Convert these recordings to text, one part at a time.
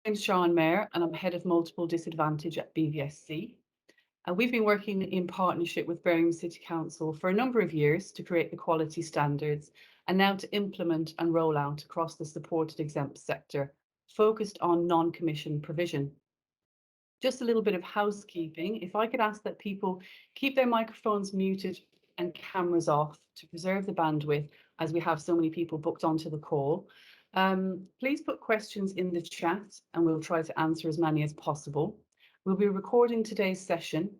name's Sharon Mayer and I'm Head of Multiple Disadvantage at BVSC. We've been working in partnership with Birmingham City Council for a number of years to create the quality standards and now to implement and roll out across the supported exempt sector, focused on non-commission provision. Just a little bit of housekeeping. If I could ask that people keep their microphones muted and cameras off to preserve the bandwidth as we have so many people booked onto the call. Please put questions in the chat and we'll try to answer as many as possible. We'll be recording today's session.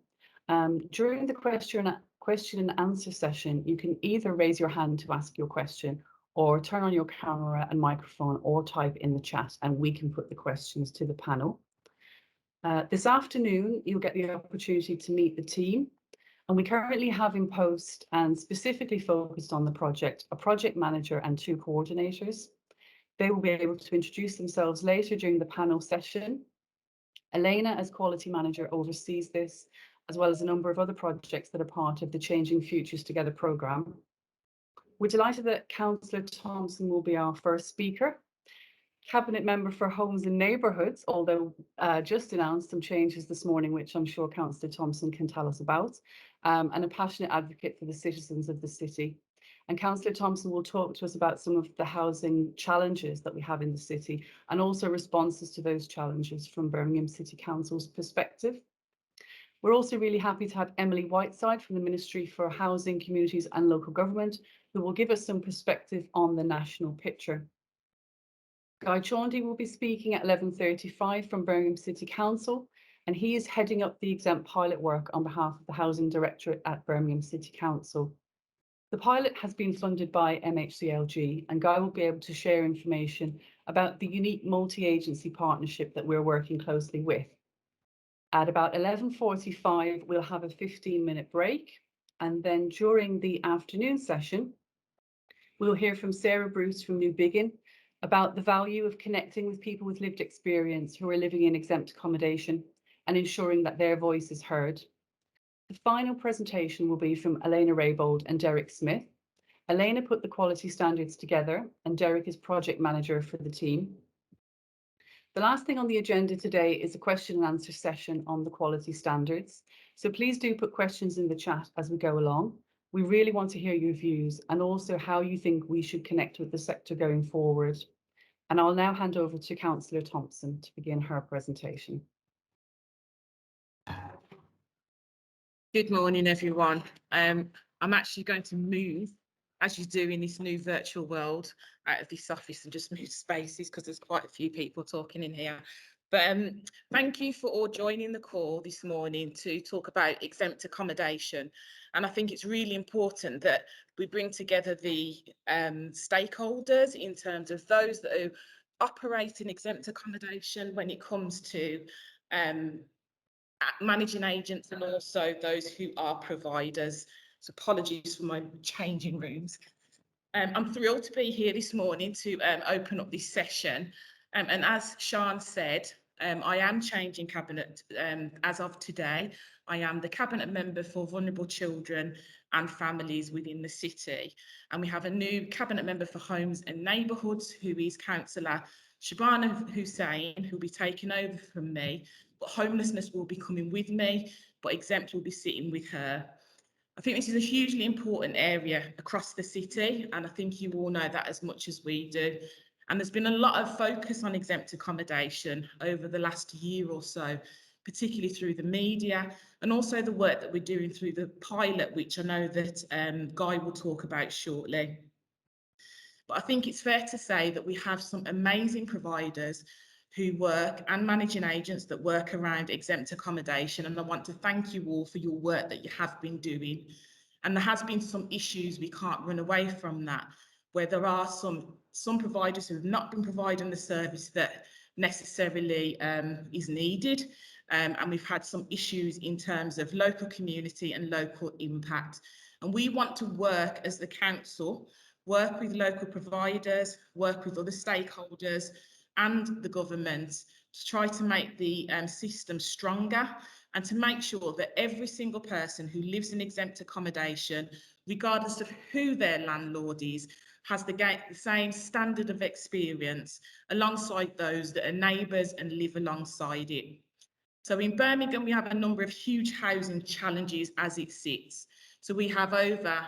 During the question and answer session, you can either raise your hand to ask your question or turn on your camera and microphone or type in the chat and we can put the questions to the panel. This afternoon, you'll get the opportunity to meet the team. And we currently have in post and specifically focused on the project, a project manager and 2 coordinators. They will be able to introduce themselves later during the panel session. Elena, as quality manager, oversees this, as well as a number of other projects that are part of the Changing Futures Together programme. We're delighted that Cllr Thompson will be our first speaker. Cabinet Member for Homes and Neighbourhoods, although just announced some changes this morning, which I'm sure Cllr Thompson can tell us about, and a passionate advocate for the citizens of the city. And Cllr Thompson will talk to us about some of the housing challenges that we have in the city and also responses to those challenges from Birmingham City Council's perspective. We're also really happy to have Emily Whiteside from the Ministry for Housing, Communities and Local Government, who will give us some perspective on the national picture. Guy Chaundy will be speaking at 11:35 from Birmingham City Council, and he is heading up the exempt pilot work on behalf of the Housing Directorate at Birmingham City Council. The pilot has been funded by MHCLG, and Guy will be able to share information about the unique multi-agency partnership that we're working closely with. At about 11:45, we'll have a 15-minute break, and then during the afternoon session, we'll hear from Sarah Bruce from New Biggin about the value of connecting with people with lived experience who are living in exempt accommodation and ensuring that their voice is heard. The final presentation will be from Elena Raybould and Derek Smith. Elena put the quality standards together and Derek is project manager for the team. The last thing on the agenda today is a question and answer session on the quality standards. So please do put questions in the chat as we go along. We really want to hear your views and also how you think we should connect with the sector going forward. And I'll now hand over to Cllr Thompson to begin her presentation. Good morning, everyone. I'm actually going to move, as you do in this new virtual world, out of this office and just move spaces because there's quite a few people talking in here. But thank you for all joining the call this morning to talk about exempt accommodation. And I think it's really important that we bring together the stakeholders in terms of those that are operating exempt accommodation when it comes to managing agents and also those who are providers. So apologies for my changing rooms. I'm thrilled to be here this morning to open up this session. And as Sian said, I am changing cabinet as of today. I am the cabinet member for vulnerable children and families within the city. And we have a new cabinet member for Homes and Neighbourhoods, who is Cllr Sharon Thompson, who will be taking over from me. But homelessness will be coming with me, but exempt will be sitting with her. I think this is a hugely important area across the city, and I think you all know that as much as we do. And there's been a lot of focus on exempt accommodation over the last year or so, particularly through the media, and also the work that we're doing through the pilot, which I know that Guy will talk about shortly. But I think it's fair to say that we have some amazing providers who work and managing agents that work around exempt accommodation. And I want to thank you all for your work that you have been doing. And there has been some issues, we can't run away from that, where there are some providers who have not been providing the service that necessarily is needed. And we've had some issues in terms of local community and local impact. And we want to work as the council, work with local providers, work with other stakeholders and the government to try to make the system stronger and to make sure that every single person who lives in exempt accommodation, regardless of who their landlord is, has the same standard of experience alongside those that are neighbours and live alongside it. So in Birmingham, we have a number of huge housing challenges as it sits. So we have over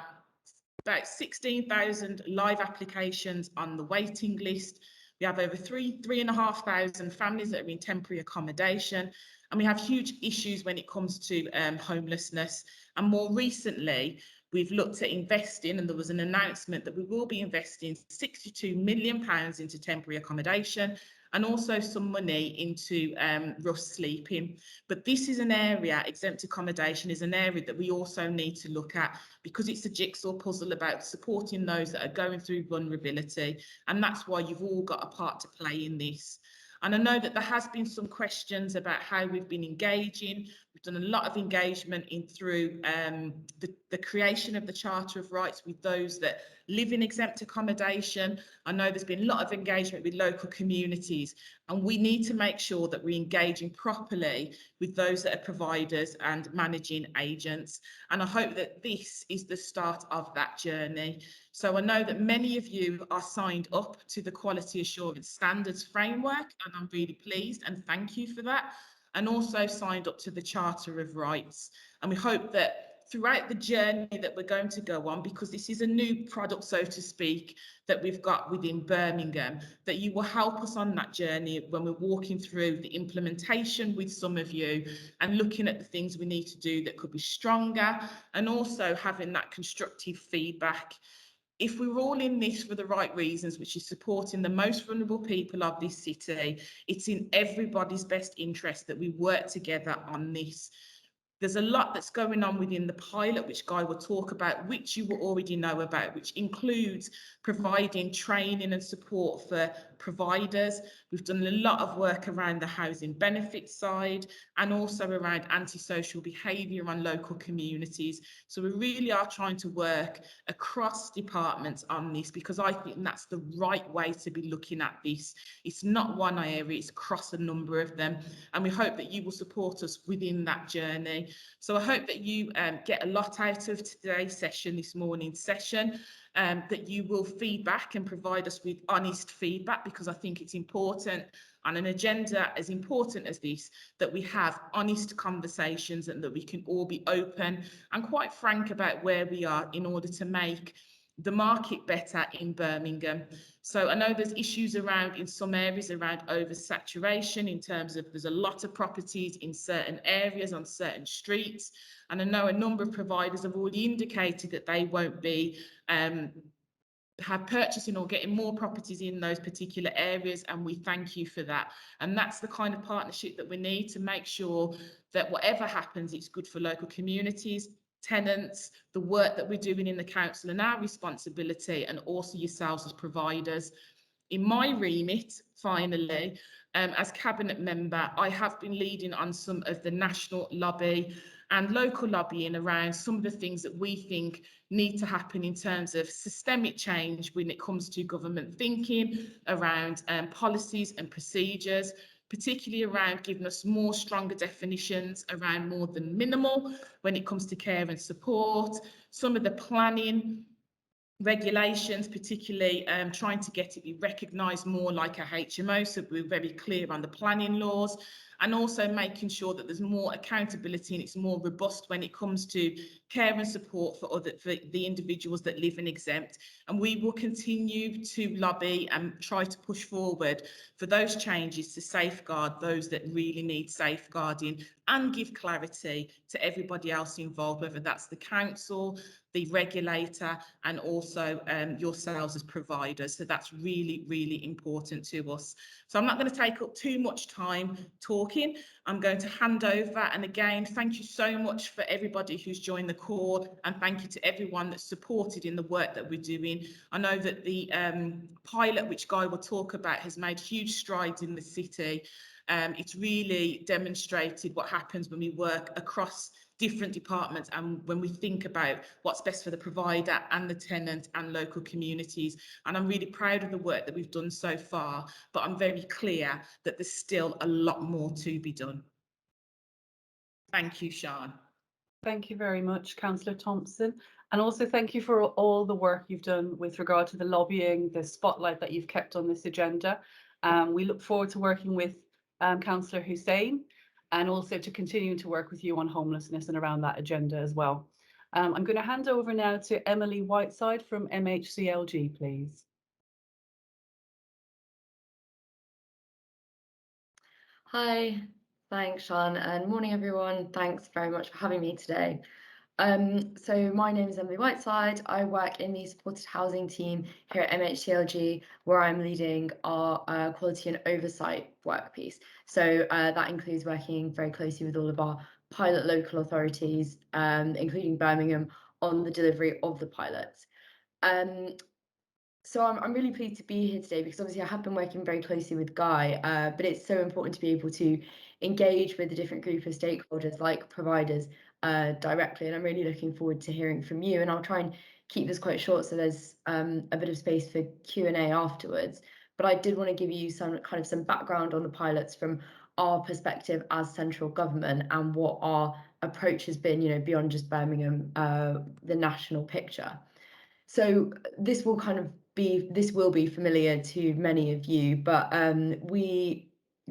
about 16,000 live applications on the waiting list. We have over 3,500 families that are in temporary accommodation. And we have huge issues when it comes to homelessness. And more recently, we've looked at investing, and there was an announcement that we will be investing £62 million into temporary accommodation, and also some money into rough sleeping. But this is an area, exempt accommodation is an area that we also need to look at, because it's a jigsaw puzzle about supporting those that are going through vulnerability. And that's why you've all got a part to play in this. And I know that there has been some questions about how we've been engaging. We've done a lot of engagement through the creation of the Charter of Rights with those that live in exempt accommodation. I know there's been a lot of engagement with local communities, and we need to make sure that we're engaging properly with those that are providers and managing agents. And I hope that this is the start of that journey. So I know that many of you are signed up to the Quality Assurance Standards Framework, and I'm really pleased and thank you for that. And also signed up to the Charter of Rights. And we hope that throughout the journey that we're going to go on, because this is a new product, so to speak, that we've got within Birmingham, that you will help us on that journey when we're walking through the implementation with some of you and looking at the things we need to do that could be stronger, and also having that constructive feedback. If we're all in this for the right reasons, which is supporting the most vulnerable people of this city, it's in everybody's best interest that we work together on this. There's a lot that's going on within the pilot, which Guy will talk about, which you will already know about, which includes providing training and support for providers. We've done a lot of work around the housing benefits side, and also around antisocial behaviour on local communities. So we really are trying to work across departments on this, because I think that's the right way to be looking at this. It's not one area, it's across a number of them. And we hope that you will support us within that journey. So I hope that you get a lot out of today's session, this morning's session, that you will feedback and provide us with honest feedback, because I think it's important on an agenda as important as this, that we have honest conversations and that we can all be open and quite frank about where we are in order to make the market better in Birmingham. So I know there's issues around in some areas around oversaturation, in terms of there's a lot of properties in certain areas on certain streets. And I know a number of providers have already indicated that they won't be have purchasing or getting more properties in those particular areas, and we thank you for that. And that's the kind of partnership that we need to make sure that whatever happens, it's good for local communities, tenants, the work that we're doing in the council and our responsibility, and also yourselves as providers. In my remit, finally, as cabinet member, I have been leading on some of the national lobby and local lobbying around some of the things that we think need to happen in terms of systemic change when it comes to government thinking around policies and procedures, particularly around giving us more stronger definitions around more than minimal when it comes to care and support, some of the planning regulations, particularly trying to get it be recognised more like a HMO, so we're very clear on the planning laws, and also making sure that there's more accountability and it's more robust when it comes to care and support for the individuals that live in exempt. And we will continue to lobby and try to push forward for those changes to safeguard those that really need safeguarding, and give clarity to everybody else involved, whether that's the council, the regulator, and also yourselves as providers. So that's really, really important to us. So I'm not going to take up too much time talking. I'm going to hand over. And again, thank you so much for everybody who's joined the call, and thank you to everyone that's supported in the work that we're doing. I know that the pilot, which Guy will talk about, has made huge strides in the city. It's really demonstrated what happens when we work across different departments and when we think about what's best for the provider and the tenant and local communities. And I'm really proud of the work that we've done so far, but I'm very clear that there's still a lot more to be done. Thank you, Sian. Thank you very much, Councillor Thompson. And also thank you for all the work you've done with regard to the lobbying, the spotlight that you've kept on this agenda. We look forward to working with Councillor Hussain and also to continuing to work with you on homelessness and around that agenda as well. I'm going to hand over now to Emily Whiteside from MHCLG, please. Hi, thanks, Sean, and morning, everyone. Thanks very much for having me today. So my name is Emily Whiteside. I work in the supported housing team here at MHCLG, where I'm leading our quality and oversight work piece. So that includes working very closely with all of our pilot local authorities, including Birmingham, on the delivery of the pilots. So I'm really pleased to be here today because obviously I have been working very closely with Guy, but it's so important to be able to engage with the different group of stakeholders like providers directly, and I'm really looking forward to hearing from you. And I'll try and keep this quite short so there's a bit of space for Q&A afterwards. But I did want to give you some background on the pilots from our perspective as central government and what our approach has been, beyond just Birmingham, the national picture. So this will be familiar to many of you, but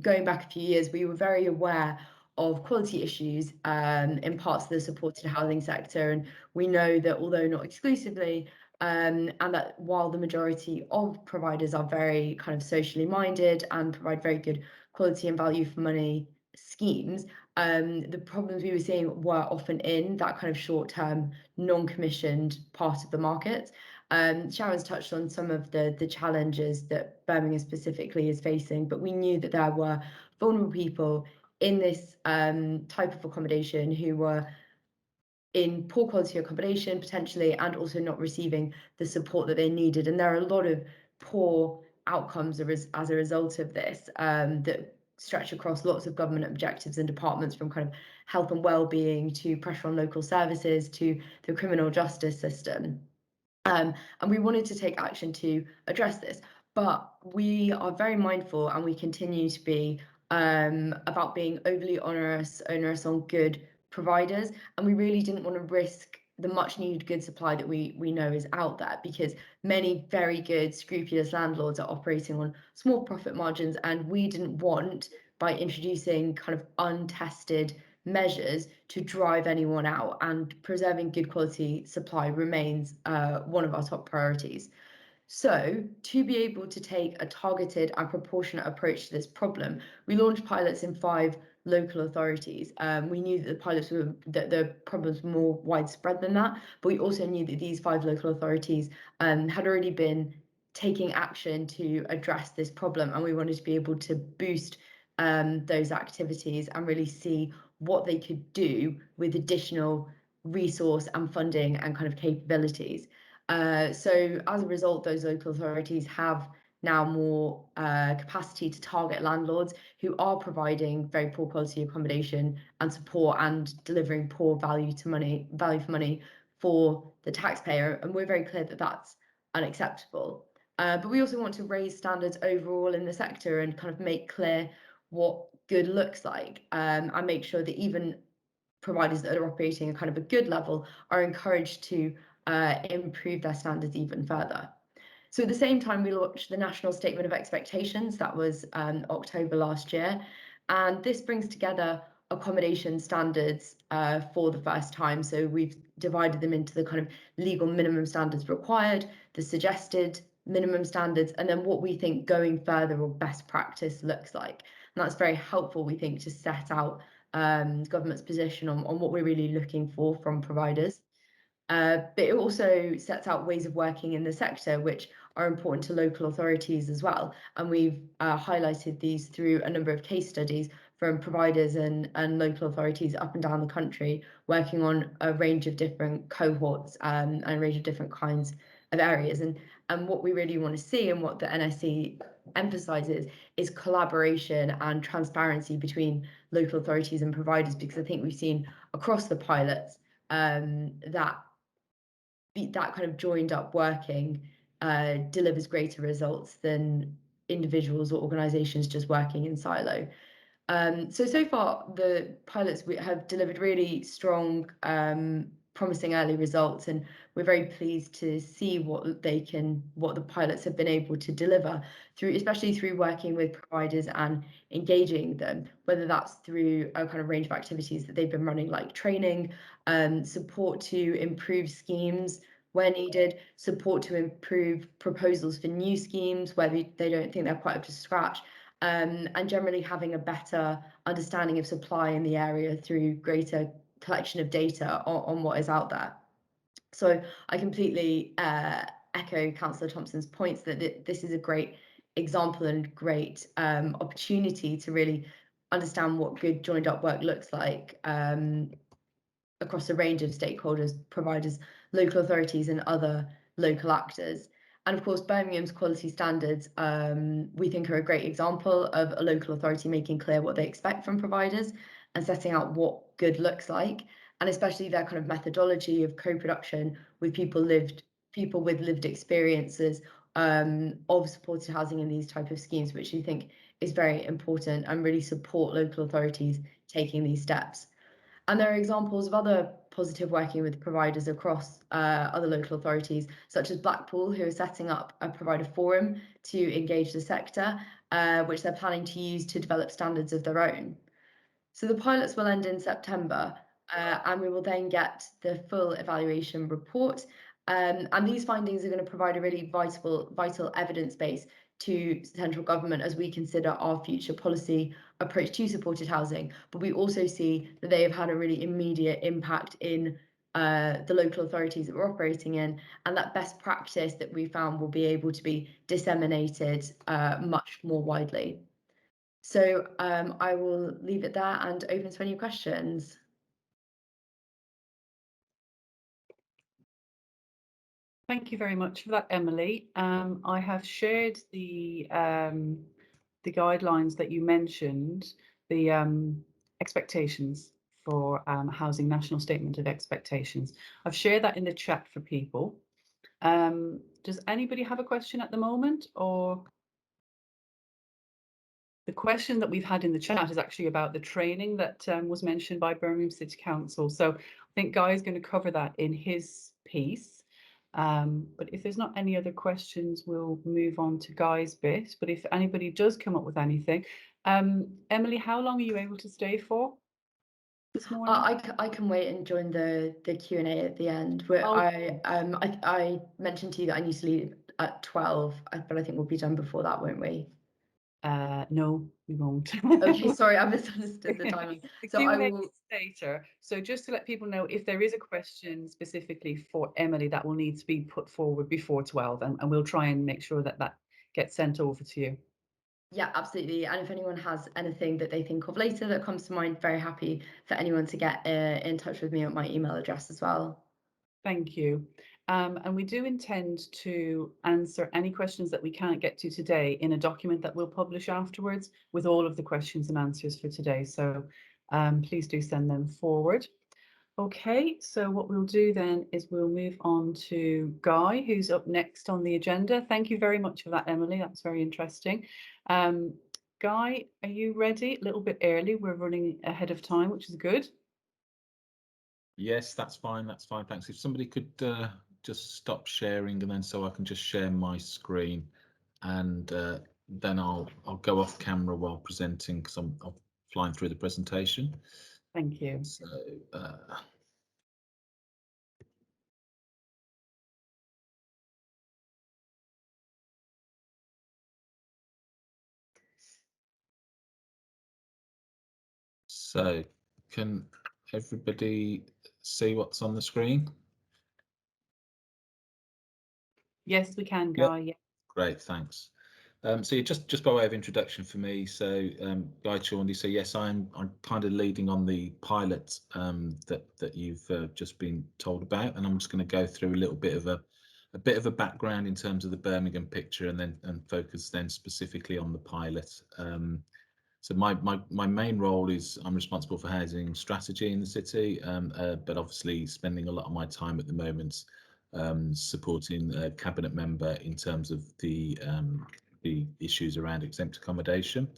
going back a few years, we were very aware of quality issues in parts of the supported housing sector, and we know that although not exclusively, and that while the majority of providers are very kind of socially minded and provide very good quality and value for money schemes, the problems we were seeing were often in that kind of short-term, non-commissioned part of the market. Sharon's touched on some of the challenges that Birmingham specifically is facing, but we knew that there were vulnerable people in this type of accommodation who were in poor quality accommodation potentially, and also not receiving the support that they needed. And there are a lot of poor outcomes as a result of this that stretch across lots of government objectives and departments, from kind of health and well-being to pressure on local services to the criminal justice system. And we wanted to take action to address this, but we are very mindful, and we continue to be, about being overly onerous on good providers, and we really didn't want to risk the much needed good supply that we know is out there, because many very good scrupulous landlords are operating on small profit margins, and we didn't want, by introducing kind of untested measures, to drive anyone out, and preserving good quality supply remains one of our top priorities. So to be able to take a targeted and proportionate approach to this problem, we launched pilots in 5 local authorities. We knew that the problems were more widespread than that, but we also knew that these 5 local authorities had already been taking action to address this problem, and we wanted to be able to boost those activities and really see what they could do with additional resource and funding and kind of capabilities. So as a result, those local authorities have now more capacity to target landlords who are providing very poor quality accommodation and support and delivering poor value for money for the taxpayer. And we're very clear that that's unacceptable. But we also want to raise standards overall in the sector and kind of make clear what good looks like, and make sure that even providers that are operating at kind of a good level are encouraged to improve their standards even further. So at the same time, we launched the National Statement of Expectations. That was October last year, and this brings together accommodation standards for the first time. So we've divided them into the kind of legal minimum standards required, the suggested minimum standards, and then what we think going further or best practice looks like. And that's very helpful, we think, to set out government's position on what we're really looking for from providers. But it also sets out ways of working in the sector which are important to local authorities as well. And we've highlighted these through a number of case studies from providers and local authorities up and down the country, working on a range of different cohorts and a range of different kinds of areas. And what we really want to see, and what the NSC emphasises, is collaboration and transparency between local authorities and providers, because I think we've seen across the pilots that kind of joined up working delivers greater results than individuals or organisations just working in silo. So far, the pilots have delivered really strong, promising early results, and we're very pleased to see what the pilots have been able to deliver especially through working with providers and engaging them, whether that's through a kind of range of activities that they've been running, like training, support to improve schemes where needed, support to improve proposals for new schemes where they don't think they're quite up to scratch, and generally having a better understanding of supply in the area through greater collection of data on what is out there. So I completely echo Councillor Thompson's points that this is a great example and great opportunity to really understand what good joined up work looks like across a range of stakeholders, providers, local authorities and other local actors. And of course, Birmingham's quality standards, we think, are a great example of a local authority making clear what they expect from providers and setting out what good looks like, and especially their kind of methodology of co-production with people with lived experiences of supported housing in these type of schemes, which we think is very important and really support local authorities taking these steps. And there are examples of other positive working with providers across other local authorities, such as Blackpool, who are setting up a provider forum to engage the sector, which they're planning to use to develop standards of their own. So the pilots will end in September, and we will then get the full evaluation report. And these findings are going to provide a really vital evidence base to central government as we consider our future policy approach to supported housing. But we also see that they have had a really immediate impact in the local authorities that we're operating in, and that best practice that we found will be able to be disseminated much more widely. So I will leave it there and open to any questions. Thank you very much for that, Emily. I have shared the guidelines that you mentioned, the expectations for Housing National Statement of Expectations. I've shared that in the chat for people. Does anybody have a question at the moment? Or the question that we've had in the chat is actually about the training that was mentioned by Birmingham City Council. So I think Guy is going to cover that in his piece. But if there's not any other questions, we'll move on to Guy's bit. But if anybody does come up with anything, Emily, how long are you able to stay for this morning? I can wait and join the Q&A at the end. Where I mentioned to you that I need to leave at 12, but I think we'll be done before that, won't we? No, we won't. Okay, sorry, I misunderstood the timing. So I will later. So just to let people know, if there is a question specifically for Emily, that will need to be put forward before 12, and we'll try and make sure that that gets sent over to you. Yeah, absolutely. And if anyone has anything that they think of later that comes to mind, very happy for anyone to get in touch with me at my email address as well. Thank you. And we do intend to answer any questions that we can't get to today in a document that we'll publish afterwards with all of the questions and answers for today. So please do send them forward. Okay, so what we'll do then is we'll move on to Guy, who's up next on the agenda. Thank you very much for that, Emily. That's very interesting. Guy, are you ready? A little bit early. We're running ahead of time, which is good. Yes, that's fine. That's fine. Thanks. If somebody could just stop sharing, and then so I can just share my screen, and then I'll go off camera while presenting because I'm flying through the presentation. Thank you. So so can everybody see what's on the screen? Yes, we can, Guy. Yep. Yeah. Great, thanks. So just by way of introduction for me, so Guy Chaundy. So yes, I'm kind of leading on the pilot that you've just been told about, and I'm just going to go through a little bit of a background in terms of the Birmingham picture, and focus then specifically on the pilot. So my main role is I'm responsible for housing strategy in the city, but obviously spending a lot of my time at the moment supporting a cabinet member in terms of the issues around exempt accommodation.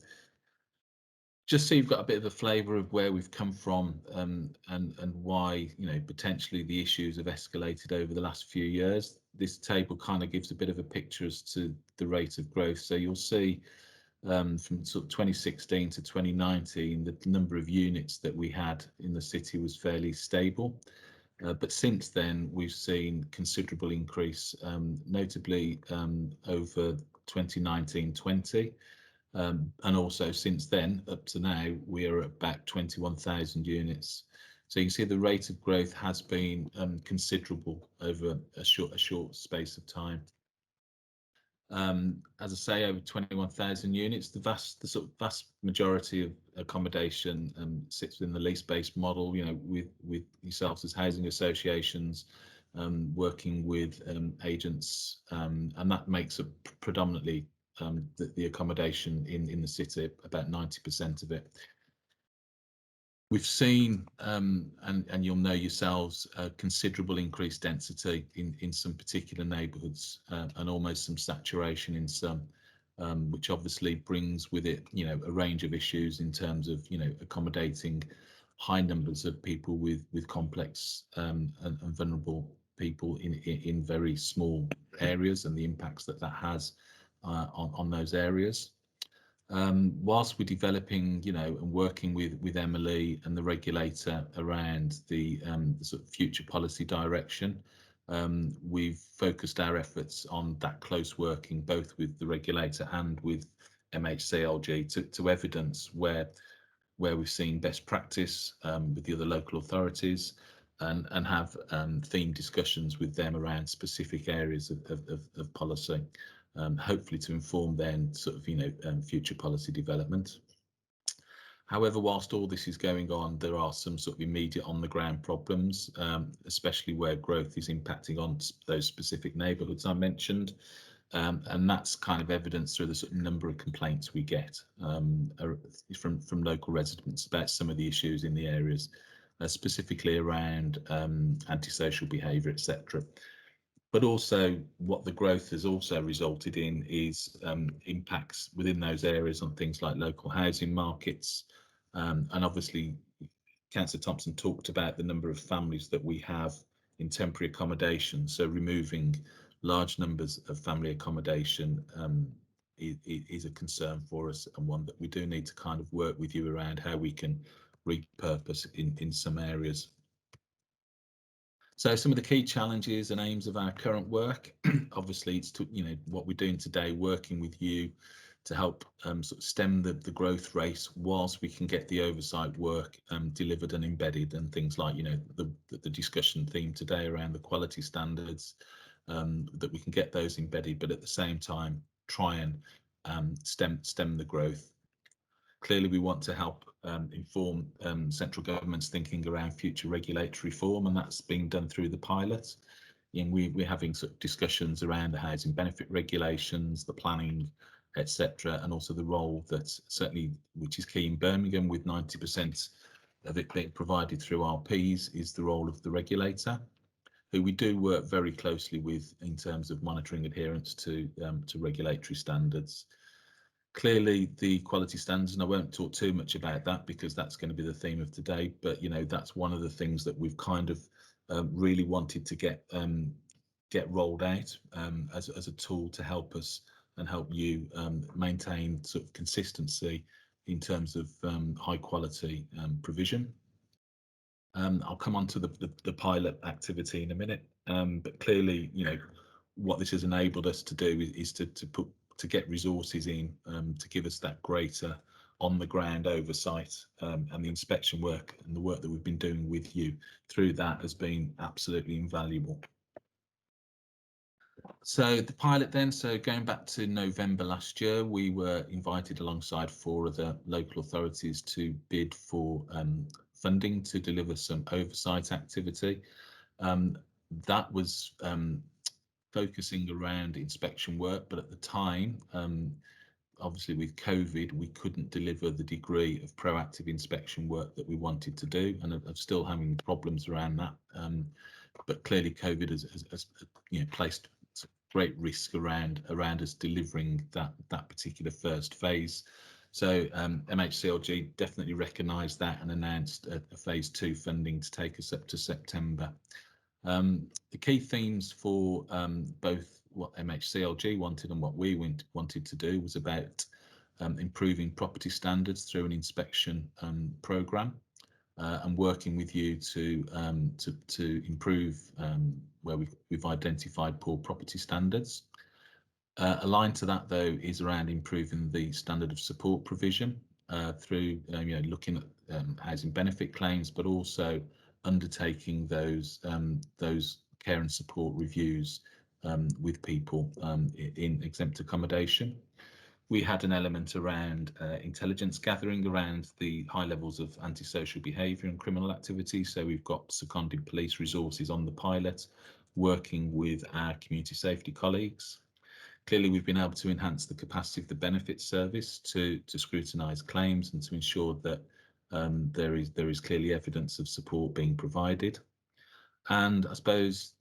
just so you've got a bit of a flavour of where we've come from, and why, you know, potentially the issues have escalated over the last few years. This table kind of gives a bit of a picture as to the rate of growth. So you'll see from sort of 2016 to 2019, the number of units that we had in the city was fairly stable. But since then, we've seen considerable increase, notably over 2019-20. And also since then up to now, we are at about 21,000 units. So you can see the rate of growth has been considerable over a short space of time. As I say, over 21,000 units. The sort of vast majority of accommodation sits within the lease-based model. You know, with yourselves as housing associations, working with agents, and that makes up predominantly the accommodation in the city, about 90% of it. We've seen, and you'll know yourselves, a considerable increased density in some particular neighbourhoods, and almost some saturation in some, which obviously brings with it, you know, a range of issues in terms of, you know, accommodating high numbers of people with complex and vulnerable people in very small areas, and the impacts that has on those areas. Whilst we're developing, you know, and working with Emily and the regulator around the sort of future policy direction, we've focused our efforts on that close working, both with the regulator and with MHCLG, to evidence where we've seen best practice with the other local authorities, and have themed discussions with them around specific areas of policy. Hopefully to inform then sort of, you know, future policy development. However, whilst all this is going on, there are some sort of immediate on the ground problems, especially where growth is impacting on those specific neighbourhoods I mentioned. And that's kind of evidenced through the sort of number of complaints we get from local residents about some of the issues in the areas, specifically around antisocial behaviour, etc. But also what the growth has also resulted in is impacts within those areas on things like local housing markets. And obviously, Councillor Thompson talked about the number of families that we have in temporary accommodation. So removing large numbers of family accommodation is a concern for us, and one that we do need to kind of work with you around how we can repurpose in some areas. So some of the key challenges and aims of our current work, obviously it's to, you know, what we're doing today, working with you to help sort of stem the growth rate whilst we can get the oversight work delivered and embedded, and things like, you know, the discussion theme today around the quality standards, that we can get those embedded, but at the same time try and stem the growth. Clearly, we want to help inform central government's thinking around future regulatory reform, and that's being done through the pilot. And we're having sort of discussions around the housing benefit regulations, the planning, etc., and also the role that certainly, which is key in Birmingham, with 90% of it being provided through RPs, is the role of the regulator, who we do work very closely with in terms of monitoring adherence to regulatory standards. Clearly, the quality standards, and I won't talk too much about that because that's going to be the theme of today, but, you know, that's one of the things that we've kind of really wanted to get rolled out as a tool to help us and help you maintain sort of consistency in terms of high quality provision. I'll come on to the pilot activity in a minute, but clearly, you know, what this has enabled us to do is to get resources in to give us that greater on the ground oversight, and the inspection work and the work that we've been doing with you through that has been absolutely invaluable. So the pilot then, so going back to November last year, we were invited alongside 4 other local authorities to bid for funding to deliver some oversight activity. That was focusing around inspection work, but at the time, obviously with COVID, we couldn't deliver the degree of proactive inspection work that we wanted to do, and I'm still having problems around that. But clearly COVID has you know, placed great risk around us delivering that particular first phase. So MHCLG definitely recognised that and announced a phase 2 funding to take us up to September. The key themes for both what MHCLG wanted and what we wanted to do was about improving property standards through an inspection programme, and working with you to improve where we've identified poor property standards. Aligned to that, though, is around improving the standard of support provision through looking at housing benefit claims, but also undertaking those care and support reviews with people in exempt accommodation. We had an element around intelligence gathering around the high levels of antisocial behaviour and criminal activity. So we've got seconded police resources on the pilot, working with our community safety colleagues. Clearly, we've been able to enhance the capacity of the benefits service to scrutinise claims and to ensure that there is clearly evidence of support being provided. And I suppose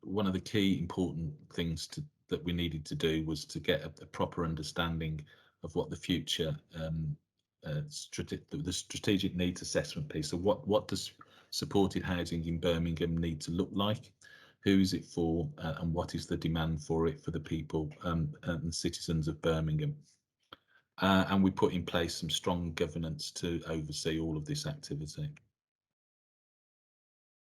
one of the key important things that we needed to do was to get a proper understanding of what the future the strategic needs assessment piece. So what does supported housing in Birmingham need to look like? Who is it for, and what is the demand for it for the people and citizens of Birmingham? And we put in place some strong governance to oversee all of this activity.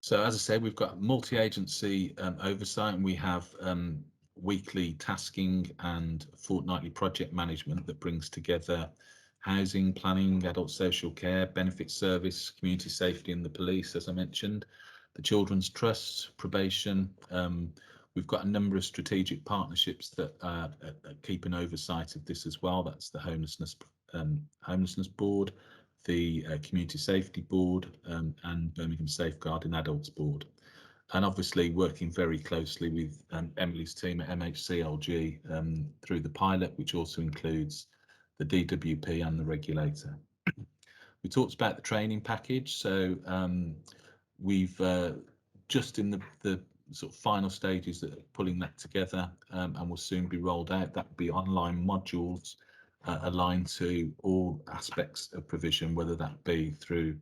So as I said, we've got multi-agency oversight, and we have weekly tasking and fortnightly project management that brings together housing, planning, adult social care, benefit service, community safety and the police, as I mentioned, the Children's Trust, probation. We've got a number of strategic partnerships that are keeping oversight of this as well. That's the homelessness board, the Community Safety Board and Birmingham Safeguarding Adults Board. And obviously working very closely with Emily's team at MHCLG through the pilot, which also includes the DWP and the regulator. We talked about the training package. So we've just in the sort of final stages of pulling that together and will soon be rolled out. That will be online modules aligned to all aspects of provision, whether that be through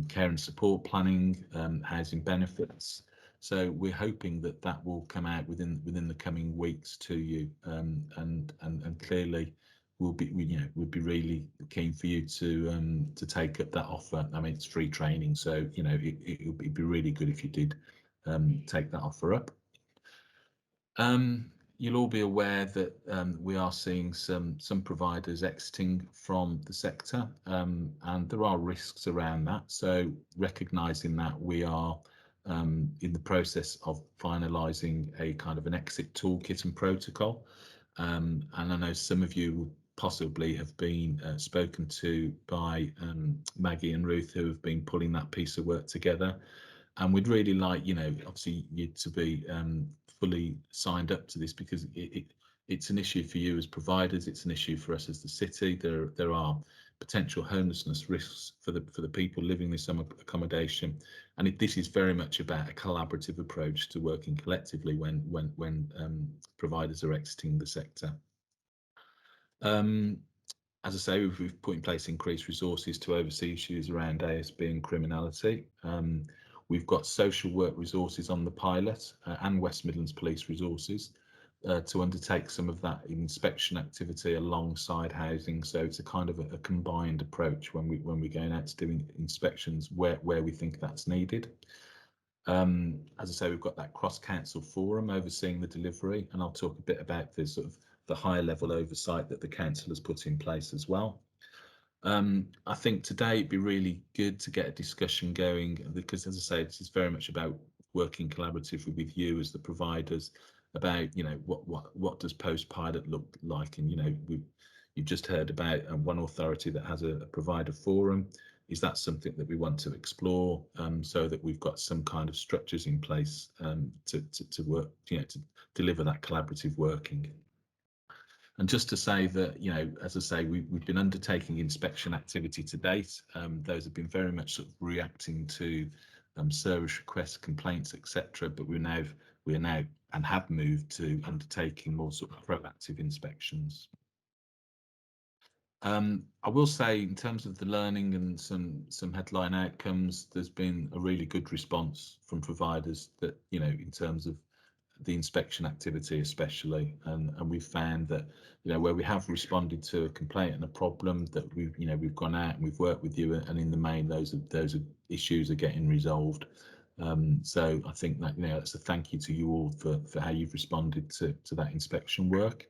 care and support planning, housing benefits. So we're hoping that that will come out within the coming weeks to you, and clearly we'd be really keen for you to take up that offer. I mean, it's free training, so it'd be really good if you did take that offer up. You'll all be aware that we are seeing some providers exiting from the sector, and there are risks around that. So recognising that, we are in the process of finalising a kind of an exit toolkit and protocol. And I know some of you possibly have been spoken to by Maggie and Ruth, who have been pulling that piece of work together. And we'd really like, obviously you to be fully signed up to this, because it's an issue for you as providers. It's an issue for us as the city. There are potential homelessness risks for the people living in some accommodation, and this is very much about a collaborative approach to working collectively when providers are exiting the sector. As I say, we've put in place increased resources to oversee issues around ASB and criminality. We've got social work resources on the pilot and West Midlands Police resources to undertake some of that inspection activity alongside housing. So it's a kind of a combined approach when we're going out to doing inspections where we think that's needed. As I say, we've got that cross-council forum overseeing the delivery, and I'll talk a bit about the sort of the higher level oversight that the council has put in place as well. I think today it'd be really good to get a discussion going, because, as I say, this is very much about working collaboratively with you as the providers about, what does post-pilot look like? And, you've just heard about one authority that has a provider forum. Is that something that we want to explore, so that we've got some kind of structures in place to work, to deliver that collaborative working? And just to say that, as I say, we've been undertaking inspection activity to date. Those have been very much sort of reacting to service requests, complaints, etc. But we are now and have moved to undertaking more sort of proactive inspections. I will say, in terms of the learning and some headline outcomes, there's been a really good response from providers that, you know, in terms of the inspection activity especially, and we've found that, you know, where we have responded to a complaint and a problem, that we've gone out and we've worked with you, and in the main those issues are getting resolved. So I think that, you know, it's a thank you to you all for how you've responded to that inspection work.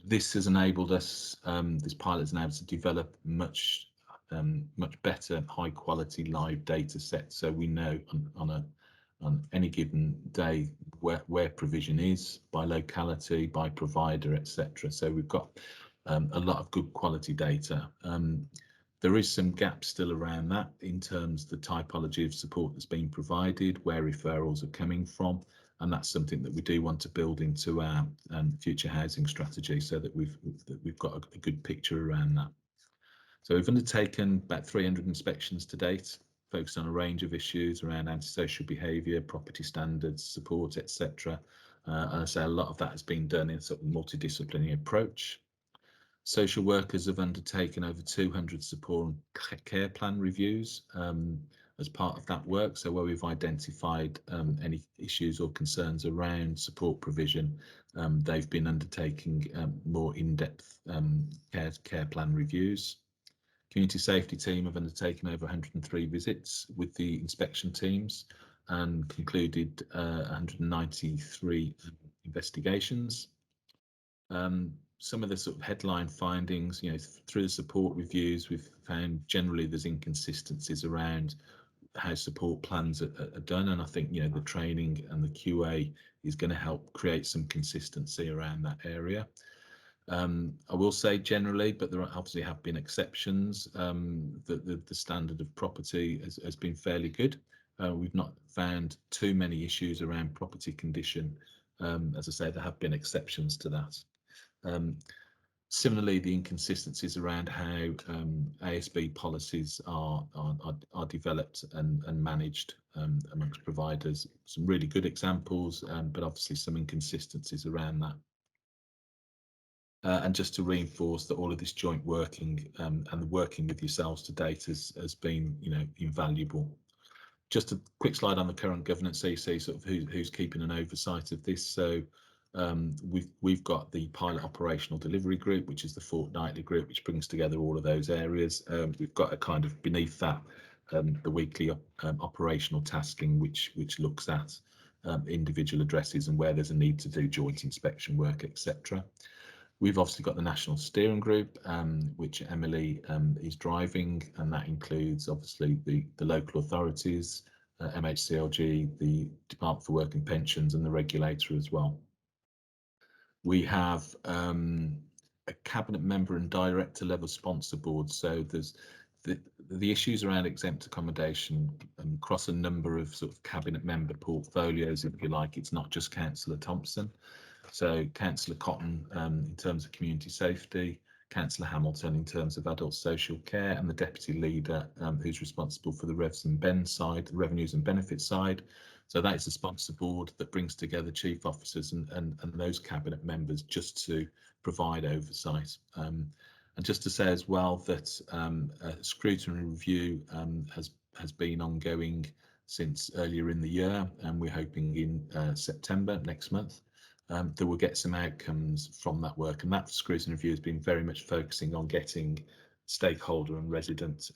This has enabled us, this pilot has enabled us to develop much better high quality live data sets, so we know on any given day where provision is, by locality, by provider, etc. So we've got a lot of good quality data. There is some gaps still around that in terms of the typology of support that's being provided, where referrals are coming from, and that's something that we do want to build into our future housing strategy, so that we've got a good picture around that. So we've undertaken about 300 inspections to date, focused on a range of issues around antisocial behaviour, property standards, support, etc. And I say a lot of that has been done in sort of multidisciplinary approach. Social workers have undertaken over 200 support and care plan reviews as part of that work. So where we've identified any issues or concerns around support provision, they've been undertaking more in-depth care plan reviews. Community safety team have undertaken over 103 visits with the inspection teams and concluded 193 investigations. Some of the sort of headline findings, you know, through the support reviews, we've found generally there's inconsistencies around how support plans are done, and I think, you know, the training and the QA is going to help create some consistency around that area. I will say generally, but there obviously have been exceptions, that the standard of property has been fairly good. We've not found too many issues around property condition. As I say, there have been exceptions to that. Similarly, the inconsistencies around how ASB policies are developed and managed amongst providers. Some really good examples, but obviously some inconsistencies around that. And just to reinforce that all of this joint working and the working with yourselves to date has been, you know, invaluable. Just a quick slide on the current governance, so you see sort of who's keeping an oversight of this. So we've got the pilot operational delivery group, which is the fortnightly group, which brings together all of those areas. We've got a kind of beneath that the weekly operational tasking, which looks at individual addresses and where there's a need to do joint inspection work, etc. We've obviously got the national steering group, which Emily is driving, and that includes obviously the local authorities, MHCLG, the Department for Work and Pensions, and the regulator as well. We have a cabinet member and director level sponsor board. So there's the issues around exempt accommodation across a number of sort of cabinet member portfolios, if you like. It's not just Cllr Thompson. So Councillor Cotton in terms of community safety, Councillor Hamilton in terms of adult social care, and the deputy leader who's responsible for the revs and ben side, the revenues and benefits side. So that is a sponsor board that brings together chief officers and those cabinet members just to provide oversight. And just to say as well that a scrutiny review has been ongoing since earlier in the year, and we're hoping in September next month that we'll get some outcomes from that work. And that scrutiny review has been very much focusing on getting stakeholder and resident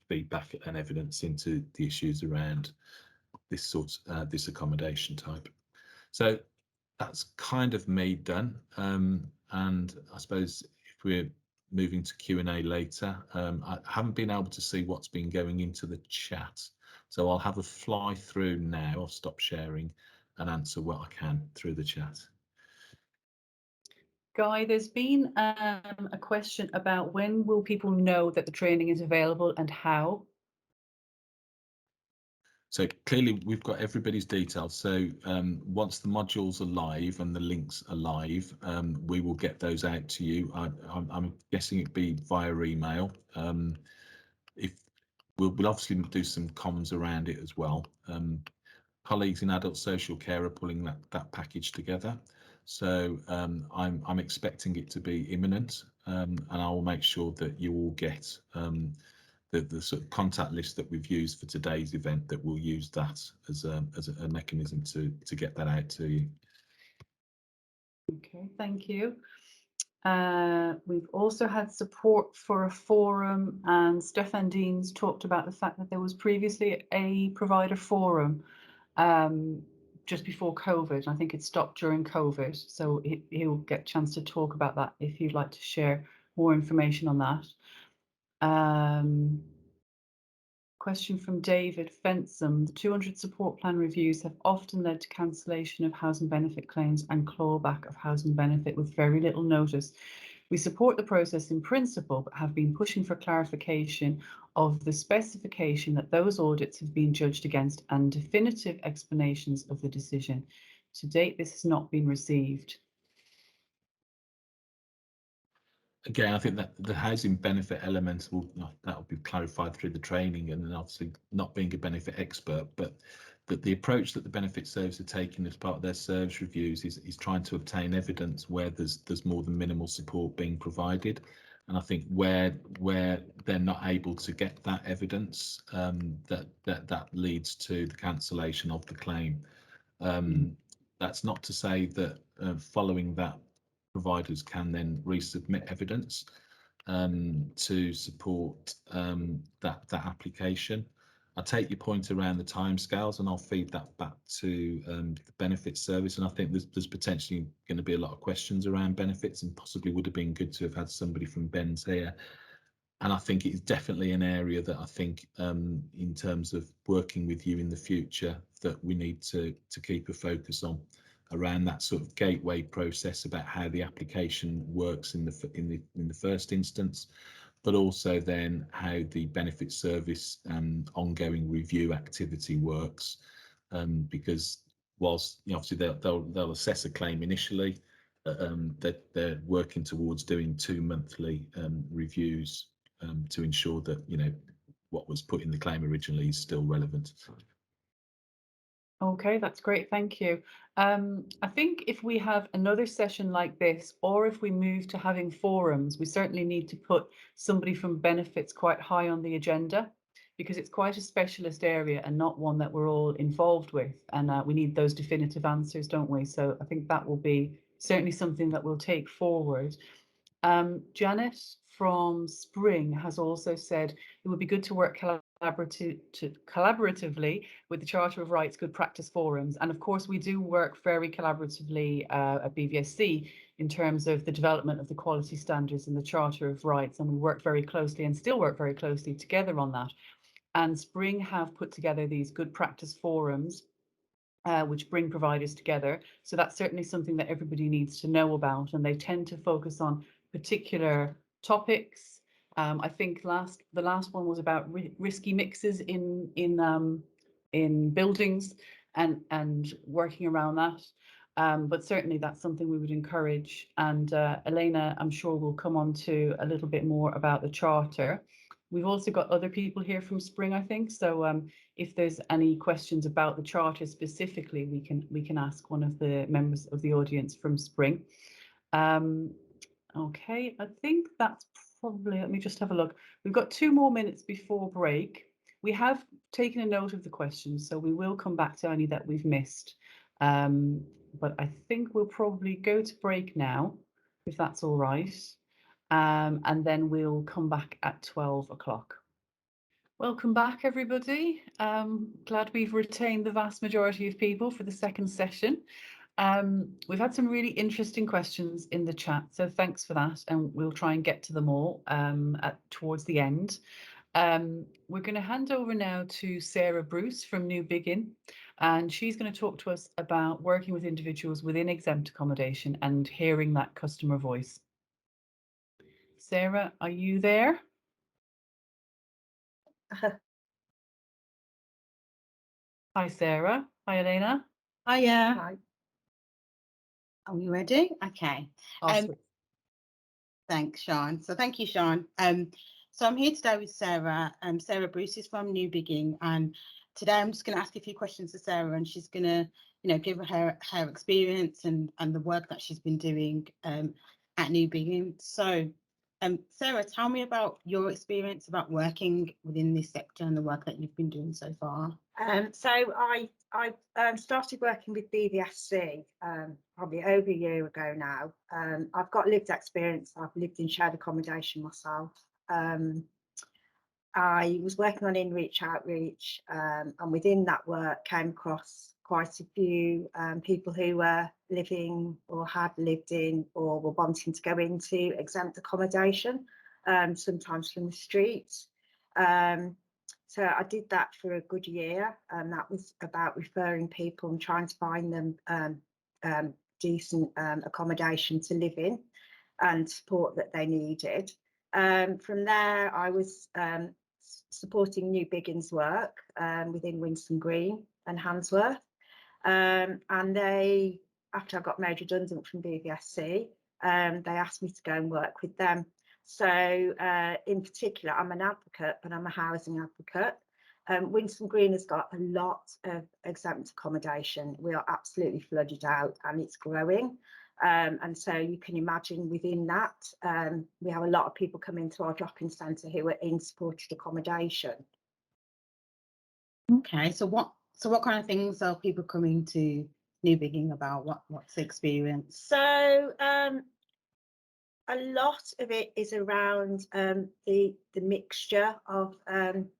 feedback and evidence into the issues around this this accommodation type. So that's kind of me done. And I suppose if we're moving to Q&A later, I haven't been able to see what's been going into the chat. So I'll have a fly through now. I'll stop sharing and answer what I can through the chat. Guy, there's been a question about when will people know that the training is available and how? So clearly we've got everybody's details. So once the modules are live and the links are live, we will get those out to you. I'm guessing it'd be via email. If we'll obviously do some comms around it as well. Colleagues in adult social care are pulling that package together. So I'm expecting it to be imminent. and I will make sure that you all get the sort of contact list that we've used for today's event, that we'll use that as a mechanism to get that out to you. Okay, thank you. We've also had support for a forum, and Stefan Deans talked about the fact that there was previously a provider forum just before COVID. I think it stopped during COVID, so he'll get a chance to talk about that if you'd like to share more information on that. Question from David Fensom. The 200 support plan reviews have often led to cancellation of housing benefit claims and clawback of housing benefit with very little notice. We support the process in principle, but have been pushing for clarification of the specification that those audits have been judged against and definitive explanations of the decision. To date, this has not been received. Again, I think that the housing benefit elements will be clarified through the training, and then obviously not being a benefit expert, but that the approach that the benefit service are taking as part of their service reviews is trying to obtain evidence where there's more than minimal support being provided. And I think where they're not able to get that evidence, that leads to the cancellation of the claim. That's not to say that following that, providers can then resubmit evidence to support that application. I take your point around the timescales, and I'll feed that back to the benefits service. And I think there's potentially going to be a lot of questions around benefits, and possibly would have been good to have had somebody from Ben's here. And I think it's definitely an area that I think, in terms of working with you in the future, that we need to keep a focus on, around that sort of gateway process about how the application works in the first instance, but also then how the benefit service ongoing review activity works, because whilst obviously they'll assess a claim initially, they're working towards doing 2 monthly reviews to ensure that what was put in the claim originally is still relevant. Okay, that's great, thank you. I think if we have another session like this, or if we move to having forums, we certainly need to put somebody from benefits quite high on the agenda, because it's quite a specialist area and not one that we're all involved with, and we need those definitive answers, don't we? So I think that will be certainly something that we'll take forward. Janet from Spring has also said it would be good to work collaboratively with the Charter of Rights Good Practice Forums. And of course, we do work very collaboratively at BVSC in terms of the development of the quality standards in the Charter of Rights. And we work very closely and still work very closely together on that. And Spring have put together these good practice forums, which bring providers together. So that's certainly something that everybody needs to know about. And they tend to focus on particular topics. I think the last one was about risky mixes in buildings and working around that. But certainly that's something we would encourage. And Elena, I'm sure, will come on to a little bit more about the charter. We've also got other people here from Spring, I think. So if there's any questions about the charter specifically, we can ask one of the members of the audience from Spring. Okay, I think that's probably, let me just have a look. We've got 2 more minutes before break. We have taken a note of the questions, so we will come back to any that we've missed. But I think we'll probably go to break now, if that's all right. And then we'll come back at 12 o'clock. Welcome back, everybody. Glad we've retained the vast majority of people for the second session. We've had some really interesting questions in the chat, so thanks for that, and we'll try and get to them all towards the end. We're going to hand over now to Sarah Bruce from New Begin, and she's going to talk to us about working with individuals within exempt accommodation and hearing that customer voice. Sarah, are you there? Hi, Sarah. Hi, Elena. Hiya. Hi. Are we ready? Okay. Awesome. Thanks, Sean. So thank you, Sean. So I'm here today with Sarah. Sarah Bruce is from New Begin, and today I'm just going to ask a few questions to Sarah, and she's going to, give her experience and the work that she's been doing at New Begin. So Sarah, tell me about your experience about working within this sector and the work that you've been doing so far. So I started working with BVSC probably over a year ago now. I've got lived experience. I've lived in shared accommodation myself. I was working on in-reach outreach, and within that work came across quite a few people who were living or had lived in or were wanting to go into exempt accommodation, sometimes from the streets. So I did that for a good year, and that was about referring people and trying to find them decent accommodation to live in and support that they needed. From there, I was supporting New Biggins work within Winston Green and Handsworth. And they, after I got made redundant from BVSC, they asked me to go and work with them. So in particular, I'm an advocate, but I'm a housing advocate. Winston Green has got a lot of exempt accommodation. We are absolutely flooded out and it's growing. And so you can imagine within that, we have a lot of people come into our drop-in centre who are in supported accommodation. Okay, so what kind of things are people coming to New Biggin about? What's the experience? So a lot of it is around the mixture of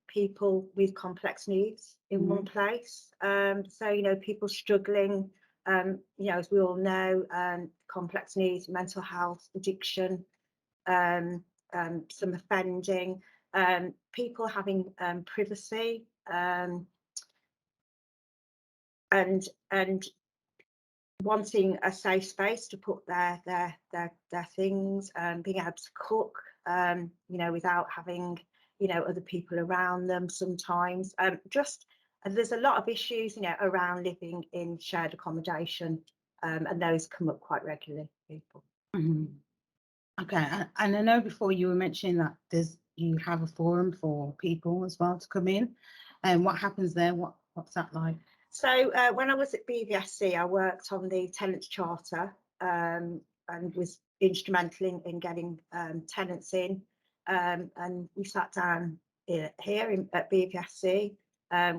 people with complex needs in one place. So, you know, people struggling, you know, as we all know, complex needs, mental health, addiction, some offending, people having privacy, and wanting a safe space to put their things, being able to cook, you know, without having, you know, other people around them sometimes. Just there's a lot of issues, you know, around living in shared accommodation, and those come up quite regularly for people. Okay, and I know before you were mentioning that you have a forum for people as well to come in, and what happens there? What's that like? So when I was at BVSC, I worked on the tenants charter and was instrumental in getting tenants in. And we sat down here at BVSC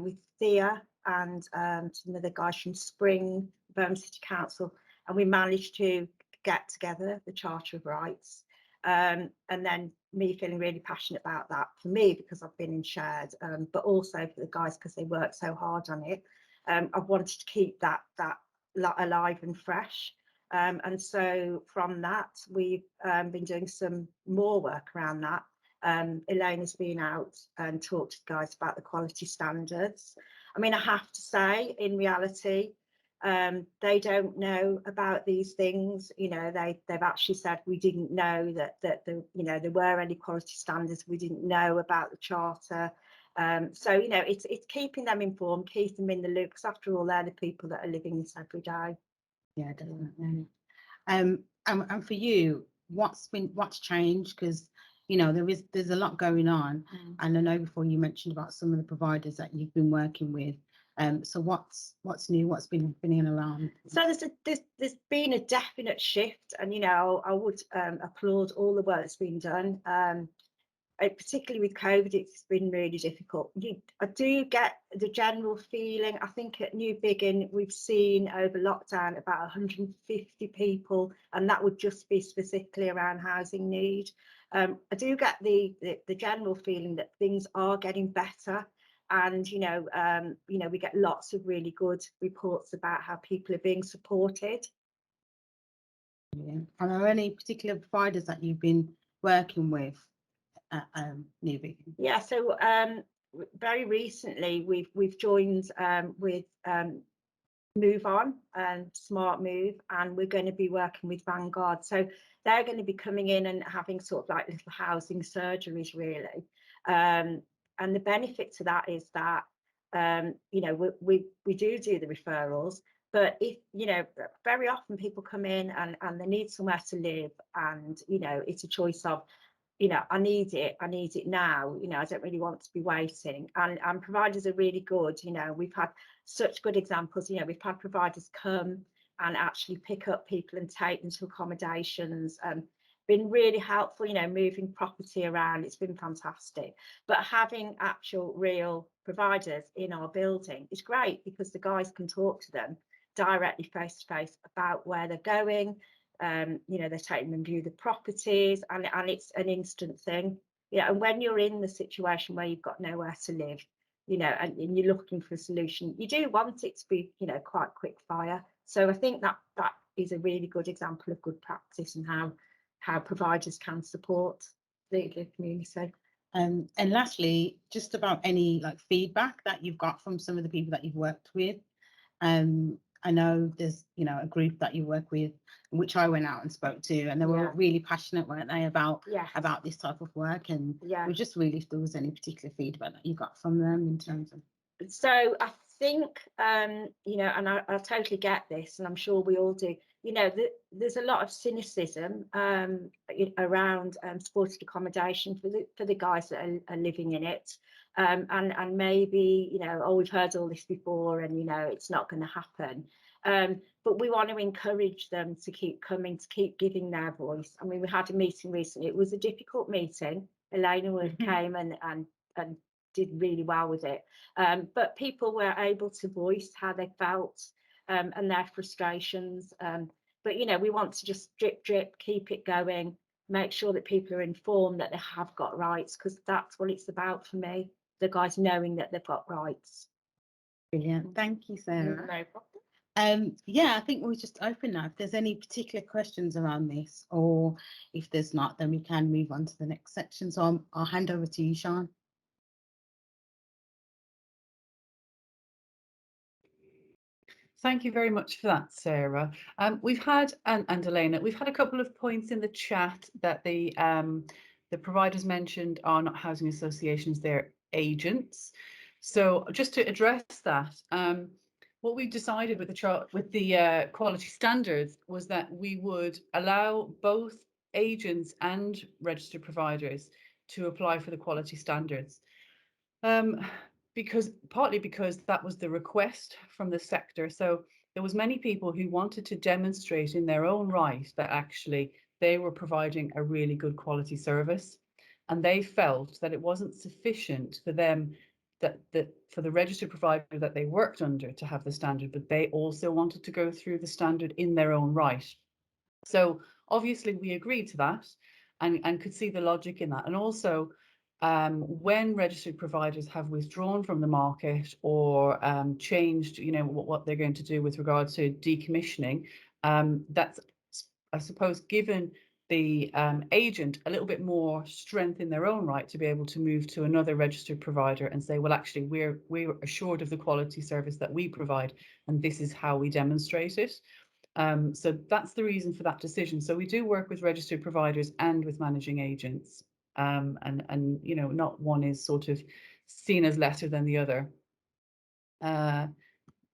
with Thea and some of the guys from Spring, Birmingham City Council, and we managed to get together the Charter of Rights. And then me feeling really passionate about that for me because I've been in shared, but also for the guys because they worked so hard on it. I wanted to keep that alive and fresh, and so from that we've been doing some more work around that. Elena's been out and talked to guys about the quality standards. I mean, I have to say, in reality, they don't know about these things. You know, they've actually said we didn't know that you know, there were any quality standards. We didn't know about the charter. So, you know, it's keeping them informed, keep them in the loop, because after all, they're the people that are living this every day. Yeah, definitely. And for you, what's changed? Because, you know, there's a lot going on, and I know before you mentioned about some of the providers that you've been working with. So what's new? What's been happening around? So there's been a definite shift, and you know, I would applaud all the work that's been done. Particularly with COVID, it's been really difficult. I do get the general feeling, I think at New Biggin, we've seen over lockdown about 150 people, and that would just be specifically around housing need. I do get the general feeling that things are getting better. And, you know, we get lots of really good reports about how people are being supported. Yeah. And are there any particular providers that you've been working with at New Biggin? Yeah, so very recently we've joined with Move On and Smart Move, and we're going to be working with Vanguard. So they're going to be coming in and having sort of like little housing surgeries, really. And the benefit to that is that, you know, we do the referrals, but if, you know, very often people come in and they need somewhere to live, and, you know, it's a choice of, you know, I need it now, you know, I don't really want to be waiting. And providers are really good, you know, we've had such good examples, you know, we've had providers come and actually pick up people and take them to accommodations. been really helpful, you know, moving property around. It's been fantastic. But having actual real providers in our building is great, because the guys can talk to them directly face to face about where they're going. You know, they're taking them view the properties, and it's an instant thing. Yeah, and when you're in the situation where you've got nowhere to live, you know, and you're looking for a solution, you do want it to be, you know, quite quick fire. So I think that is a really good example of good practice, and how providers can support the community. And lastly, just about any like feedback that you've got from some of the people that you've worked with. I know there's, you know, a group that you work with, which I went out and spoke to, and they were Yeah. really passionate, weren't they, about Yes. about this type of work. And Yeah. it was just really if there was any particular feedback that you got from them in terms of. So I think, you know, and I totally get this, and I'm sure we all do, you know, there's a lot of cynicism around supported accommodation for the guys that are living in it. And maybe, you know, oh, we've heard all this before, and, you know, it's not going to happen. But we want to encourage them to keep coming, to keep giving their voice. I mean, we had a meeting recently. It was a difficult meeting. Elena came and did really well with it. But people were able to voice how they felt and their frustrations. But, you know, we want to just drip, keep it going, make sure that people are informed that they have got rights, because that's what it's about for me, the guys knowing that they've got rights. Brilliant. Thank you, Sarah. No problem. Yeah, I think we'll just open now. If there's any particular questions around this, or if there's not, then we can move on to the next section. So I'll hand over to you, Sean. Thank you very much for that, Sarah. We've had, and Elena, we've had a couple of points in the chat that the providers mentioned are not housing associations, they're agents. So just to address that, what we decided with the quality standards was that we would allow both agents and registered providers to apply for the quality standards. Partly because that was the request from the sector. So there was many people who wanted to demonstrate in their own right that actually they were providing a really good quality service, and they felt that it wasn't sufficient for them that for the registered provider that they worked under to have the standard, but they also wanted to go through the standard in their own right. So obviously we agreed to that and could see the logic in that. And also when registered providers have withdrawn from the market or changed, you know, what they're going to do with regard to decommissioning, that's, I suppose, given the agent a little bit more strength in their own right to be able to move to another registered provider and say, well, actually, we're assured of the quality service that we provide, and this is how we demonstrate it. So that's the reason for that decision. So we do work with registered providers and with managing agents. And you know, not one is sort of seen as lesser than the other.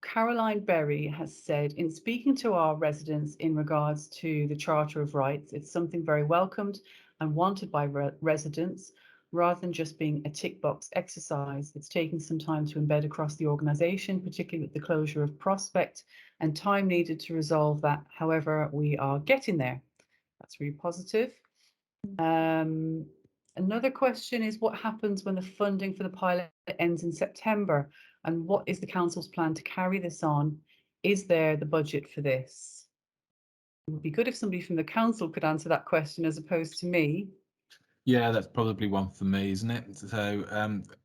Caroline Berry has said, in speaking to our residents in regards to the Charter of Rights, it's something very welcomed and wanted by residents, rather than just being a tick box exercise. It's taking some time to embed across the organisation, particularly with the closure of Prospect, and time needed to resolve that. However, we are getting there. That's really positive. Another question is, what happens when the funding for the pilot ends in September? And what is the council's plan to carry this on? Is there the budget for this? It would be good if somebody from the council could answer that question as opposed to me. Yeah, that's probably one for me, isn't it? So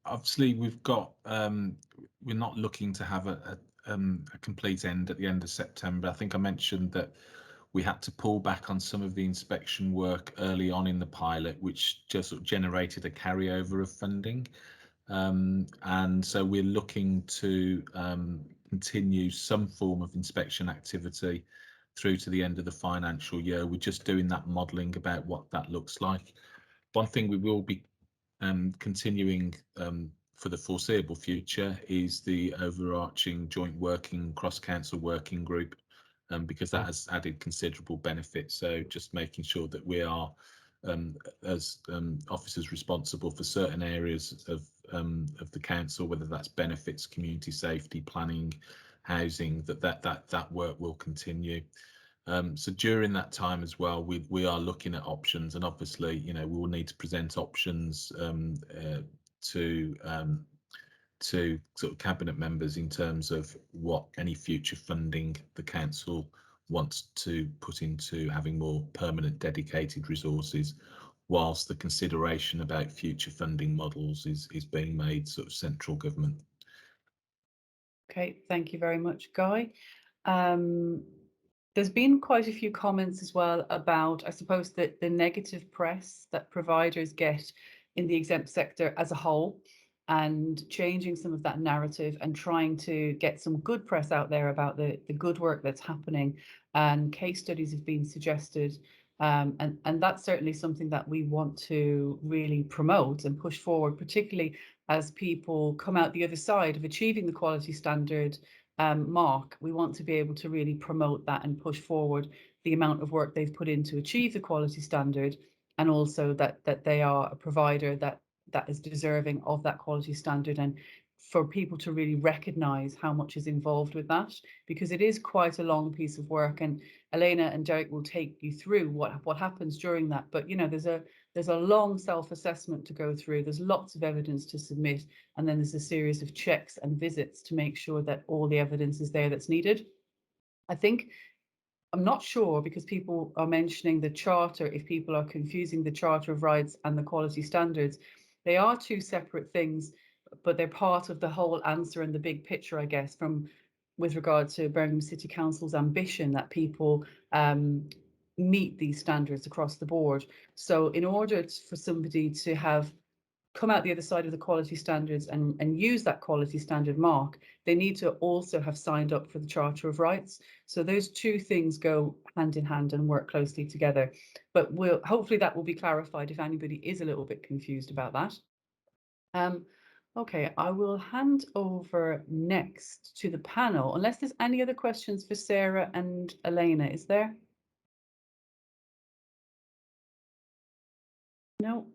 obviously we've got we're not looking to have a complete end at the end of September. I think I mentioned that we had to pull back on some of the inspection work early on in the pilot, which just sort of generated a carryover of funding. And so we're looking to continue some form of inspection activity through to the end of the financial year. We're just doing that modelling about what that looks like. One thing we will be continuing for the foreseeable future is the overarching joint working cross-council working group, because that has added considerable benefits. So just making sure that we are, as officers responsible for certain areas of the council, whether that's benefits, community safety, planning, housing, that work will continue. So during that time as well, we are looking at options, and obviously, you know, we will need to present options to sort of cabinet members in terms of what any future funding the council wants to put into having more permanent dedicated resources, whilst the consideration about future funding models is being made sort of central government. Okay, thank you very much, Guy. There's been quite a few comments as well about, I suppose, that the negative press that providers get in the exempt sector as a whole, and changing some of that narrative and trying to get some good press out there about the good work that's happening. And case studies have been suggested. And that's certainly something that we want to really promote and push forward, particularly as people come out the other side of achieving the quality standard mark. We want to be able to really promote that and push forward the amount of work they've put in to achieve the quality standard, and also that they are a provider that is deserving of that quality standard, and for people to really recognise how much is involved with that, because it is quite a long piece of work. And Elena and Derek will take you through what happens during that. But you know, there's a long self-assessment to go through. There's lots of evidence to submit, and then there's a series of checks and visits to make sure that all the evidence is there that's needed. I'm not sure, because people are mentioning the charter, if people are confusing the Charter of Rights and the quality standards. They are two separate things, but they're part of the whole answer and the big picture, I guess, with regard to Birmingham City Council's ambition that people meet these standards across the board. So in order for somebody to have come out the other side of the quality standards and use that quality standard mark, they need to also have signed up for the Charter of Rights. So those two things go hand in hand and work closely together. But hopefully that will be clarified if anybody is a little bit confused about that. Okay, I will hand over next to the panel, unless there's any other questions for Sarah and Elena. Is there? No.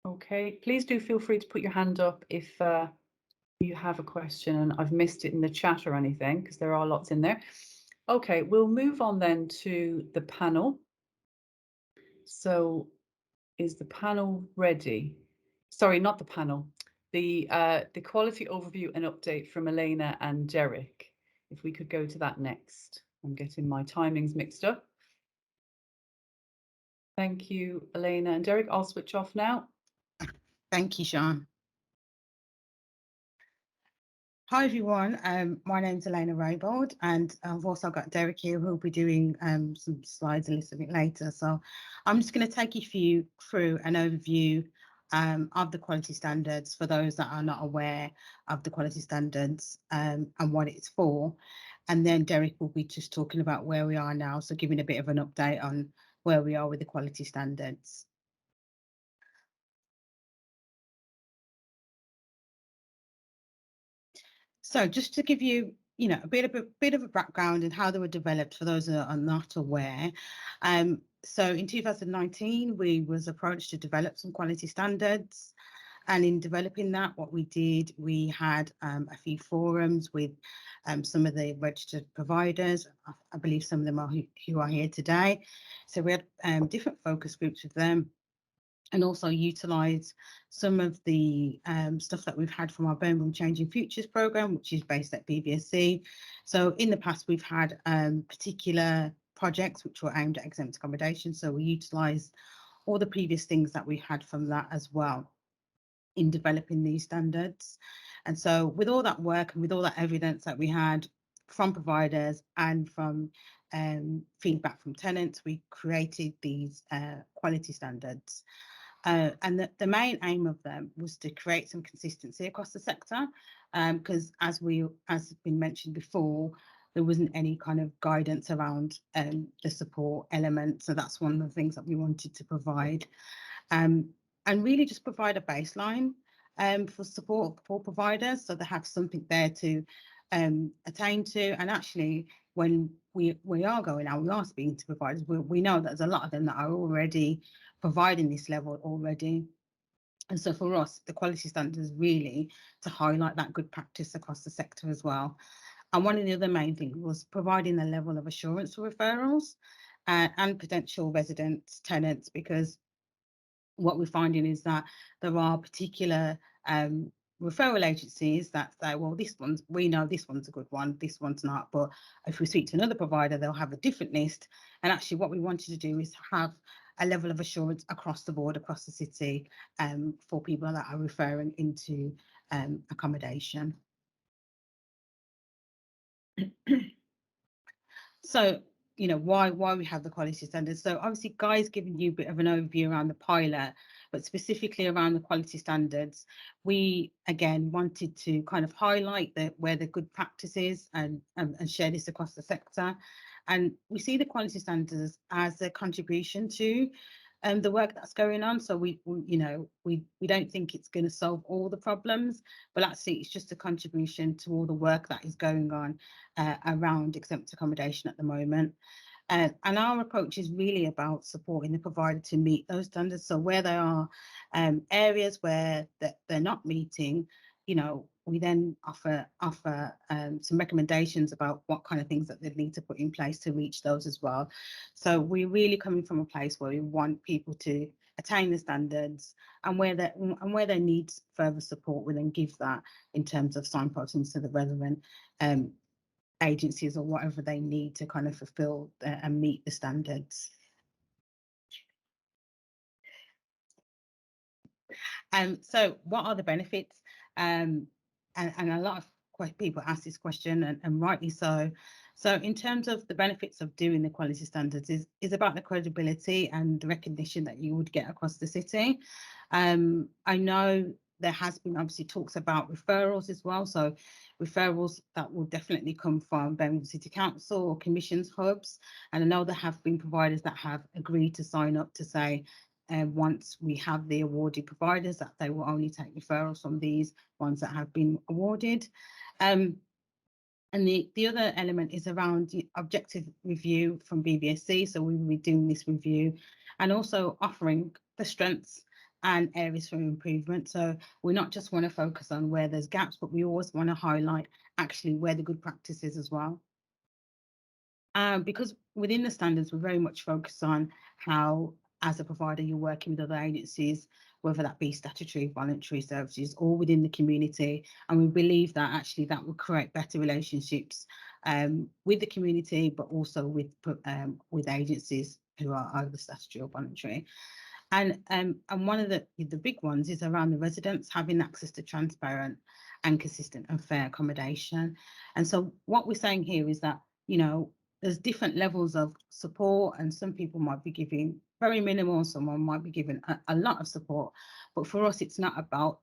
Okay, please do feel free to put your hand up if you have a question and I've missed it in the chat or anything, because there are lots in there. Okay, we'll move on then to the panel. So is the panel ready? Sorry, not the panel. The quality overview and update from Elena and Derek. If we could go to that next. I'm getting my timings mixed up. Thank you, Elena and Derek. I'll switch off now. Thank you, Sean. Hi everyone, my name's Elena Raybould, and I've also got Derek here who will be doing some slides a little bit later. So I'm just going to take you through an overview of the quality standards for those that are not aware of the quality standards and what it's for. And then Derek will be just talking about where we are now, so giving a bit of an update on where we are with the quality standards. So just to give you, a bit of a background and how they were developed for those that are not aware. So in 2019, we was approached to develop some quality standards. And in developing that, what we did, we had a few forums with some of the registered providers. I believe some of them are who are here today. So we had different focus groups with them, and also utilise some of the stuff that we've had from our Birmingham Changing Futures programme, which is based at BVSC. So in the past, we've had particular projects which were aimed at exempt accommodation. So we utilised all the previous things that we had from that as well in developing these standards. And so with all that work and with all that evidence that we had from providers and from feedback from tenants, we created these quality standards. And the main aim of them was to create some consistency across the sector, because as has been mentioned before, there wasn't any kind of guidance around the support element. So that's one of the things that we wanted to provide, and really just provide a baseline for support for providers, so they have something there to attain to. And actually, when we are going out, we are speaking to providers, we know that there's a lot of them that are already providing this level already. And so for us, the quality standard is really to highlight that good practice across the sector as well. And one of the other main things was providing a level of assurance for referrals and potential residents, tenants, because what we're finding is that there are particular referral agencies that say, well, we know this one's a good one, this one's not. But if we speak to another provider, they'll have a different list. And actually what we wanted to do is have a level of assurance across the board, across the city, for people that are referring into accommodation. So, you know, why we have the quality standards. So obviously Guy's given you a bit of an overview around the pilot, but specifically around the quality standards, we again wanted to kind of highlight where the good practices and share this across the sector. And we see the quality standards as a contribution to the work that's going on. So we don't think it's going to solve all the problems, but actually it's just a contribution to all the work that is going on around exempt accommodation at the moment. And our approach is really about supporting the provider to meet those standards. So where there are areas where they're not meeting, you know, we then offer some recommendations about what kind of things that they need to put in place to reach those as well. So we're really coming from a place where we want people to attain the standards, and where they need further support, we then give that in terms of signposting to the relevant agencies or whatever they need to kind of fulfill and meet the standards. So what are the benefits? And a lot of people ask this question, and rightly so. So in terms of the benefits of doing the quality standards is about the credibility and the recognition that you would get across the city. I know there has been obviously talks about referrals as well. So referrals that will definitely come from Birmingham City Council or commissions hubs. And I know there have been providers that have agreed to sign up to say, once we have the awarded providers, that they will only take referrals from these ones that have been awarded. And the other element is around the objective review from BVSC. So we will be doing this review and also offering the strengths and areas for improvement. So we not just want to focus on where there's gaps, but we always want to highlight actually where the good practice is as well. Because within the standards, we're very much focused on how, as a provider, you're working with other agencies, whether that be statutory, voluntary services, or within the community. And we believe that actually that will create better relationships with the community, but also with agencies who are either statutory or voluntary. And one of the big ones is around the residents having access to transparent and consistent and fair accommodation. And so what we're saying here is that, you know, there's different levels of support, and some people might be giving very minimal, someone might be given a lot of support. But for us, it's not about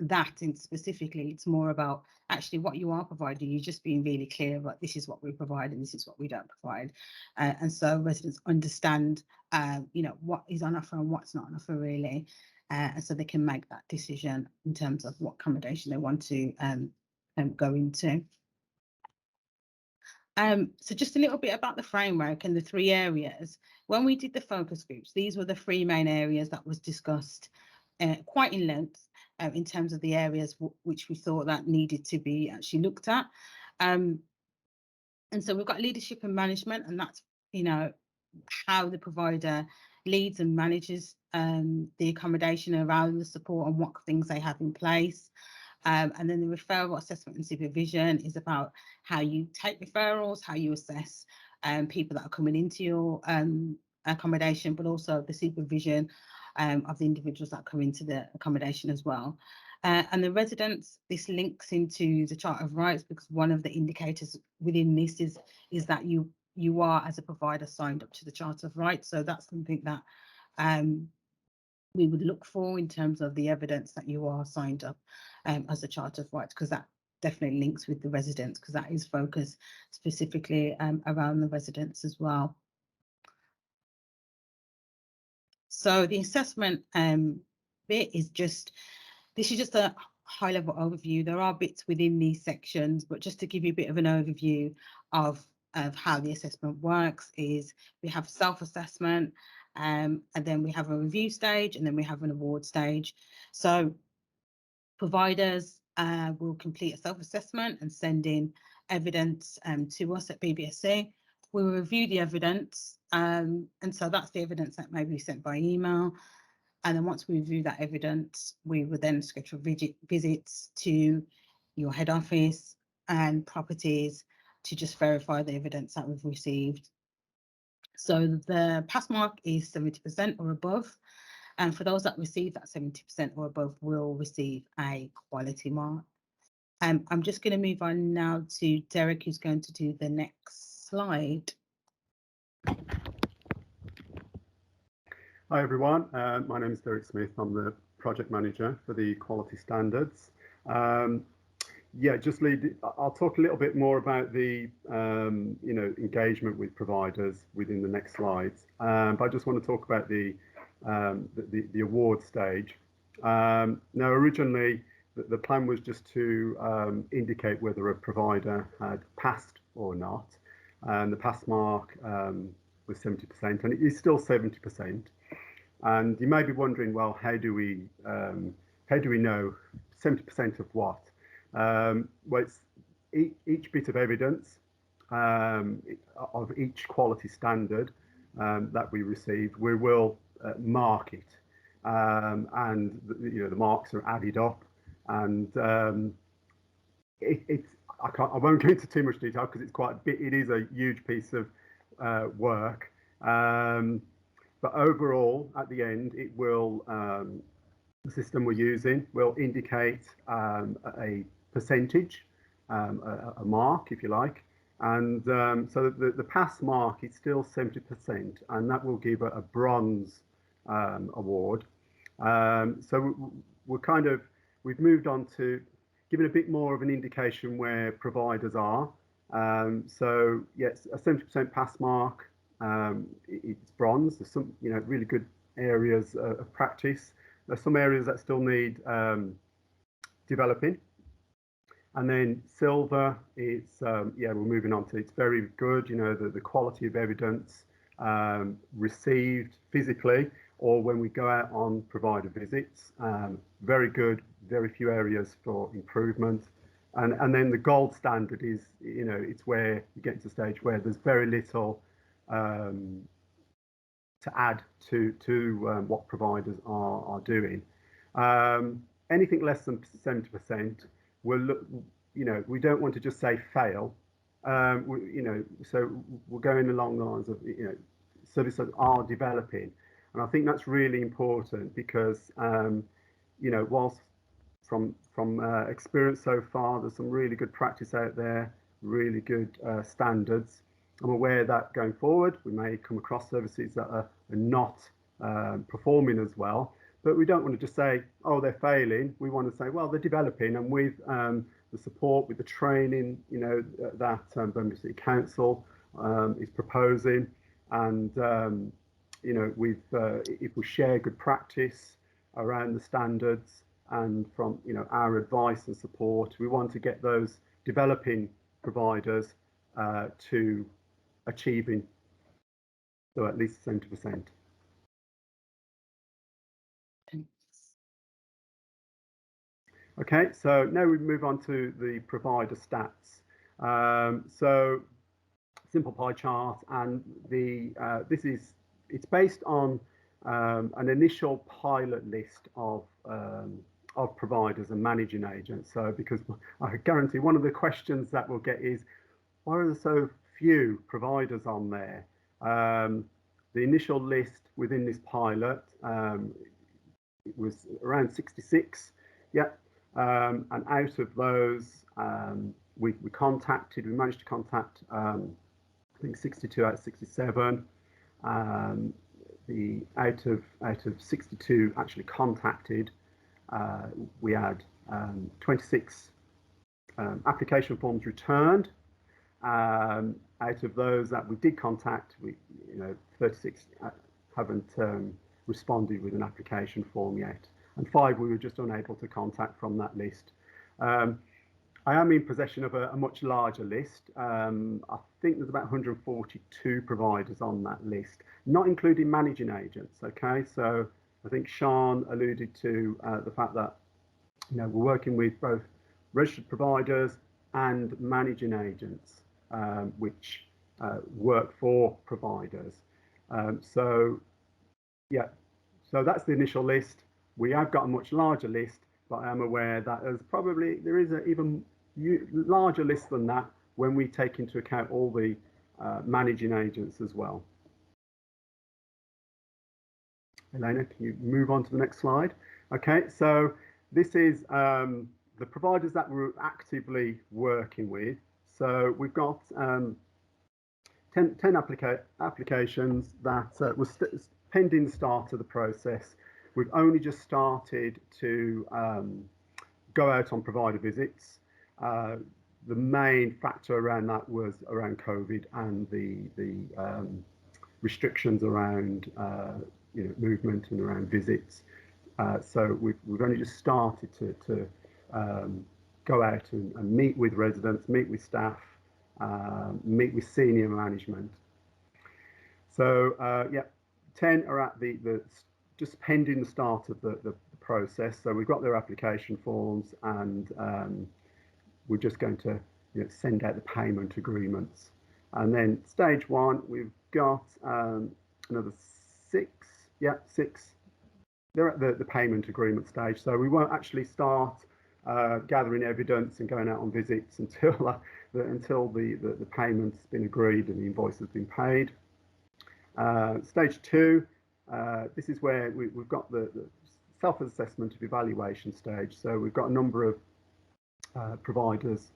that in specifically, it's more about actually what you are providing. You're just being really clear about this is what we provide and this is what we don't provide. And so residents understand, you know, what is on offer and what's not on offer really. And so they can make that decision in terms of what accommodation they want to go into. So just a little bit about the framework and the 3 areas. When we did the focus groups, these were the 3 main areas that was discussed quite in length in terms of the areas which we thought that needed to be actually looked at. And so we've got leadership and management, and that's, you know, how the provider leads and manages the accommodation around the support and what things they have in place. And then the referral assessment and supervision is about how you take referrals, how you assess people that are coming into your accommodation, but also the supervision of the individuals that come into the accommodation as well. And the residents, this links into the Charter of Rights, because one of the indicators within this is that you are, as a provider, signed up to the Charter of Rights. So that's something that we would look for in terms of the evidence that you are signed up as a Charter of Rights, because that definitely links with the residents, because that is focused specifically around the residents as well. So the assessment bit is this is just a high level overview. There are bits within these sections, but just to give you a bit of an overview of how the assessment works is we have self-assessment, and then we have a review stage, and then we have an award stage. So providers will complete a self-assessment and send in evidence to us at BVSC. We will review the evidence, and so that's the evidence that may be sent by email. And then once we review that evidence, we will then schedule visits to your head office and properties to just verify the evidence that we've received. So the pass mark is 70% or above. And for those that receive that 70% or above will receive a quality mark. I'm just going to move on now to Derek, who's going to do the next slide. Hi everyone, my name is Derek Smith. I'm the project manager for the quality standards. Yeah, I'll talk a little bit more about the engagement with providers within the next slides. But I just want to talk about the award stage. Now, originally the plan was just to indicate whether a provider had passed or not. The pass mark was 70%, and it is still 70%. And you may be wondering, well, how do we know 70% of what? Well, it's each bit of evidence of each quality standard that we receive, we will mark it, and the marks are added up, and I won't go into too much detail because it's quite a bit. It is a huge piece of work. But overall, at the end, it will, the system we're using will indicate a percentage, a mark, if you like. And so the pass mark is still 70%, and that will give a bronze award. So we've moved on to giving a bit more of an indication where providers are. So yes, a 70% pass mark. It's bronze. There's some, really good areas of practice. There's some areas that still need developing. And then silver, it's we're moving on to, it's very good. The quality of evidence received physically or when we go out on provider visits, very good. Very few areas for improvement. And then the gold standard is, it's where you get to a stage where there's very little to add to what providers are doing. Anything less than 70%, we don't want to just say fail. So we're going along the lines of services are developing, and I think that's really important because whilst from experience so far, there's some really good practice out there, really good standards. I'm aware that going forward, we may come across services that are not performing as well, but we don't want to just say, oh, they're failing. We want to say, well, they're developing, and with the support, with the training, that Birmingham City Council is proposing, and if we share good practice around the standards and from our advice and support, we want to get those developing providers to achieving so at least 70%. Okay, so now we move on to the provider stats. So simple pie chart, and it's based on an initial pilot list of providers and managing agents. So because I guarantee one of the questions that we'll get is, why are there so few providers on there? The initial list within this pilot, it was around 66. Yeah. And out of those, we managed to contact, I think 62 out of 67. Out of 62 actually contacted, we had 26 application forms returned. Out of those that we did contact, 36 haven't responded with an application form yet, and 5 we were just unable to contact from that list. I am in possession of a much larger list. I think there's about 142 providers on that list, not including managing agents. Okay, so I think Sean alluded to the fact that we're working with both registered providers, and managing agents, which work for providers. So yeah, so that's the initial list. We have got a much larger list, but I am aware that there is an even larger list than that when we take into account all the managing agents as well. Elena, can you move on to the next slide? Okay, so this is the providers that we're actively working with. So we've got 10 applications that were pending the start of the process. We've only just started to go out on provider visits. The main factor around that was around COVID and the restrictions around movement and around visits. So we've only just started to go out and meet with residents, meet with staff, meet with senior management. So yeah, 10 are at the just pending the start of the process. So we've got their application forms, and we're just going to send out the payment agreements. And then stage 1, we've got another 6. Yeah, 6. They're at the payment agreement stage. So we won't actually start gathering evidence and going out on visits until the payment's been agreed and the invoice has been paid. Stage 2, this is where we've got the self-assessment of evaluation stage. So we've got a number of providers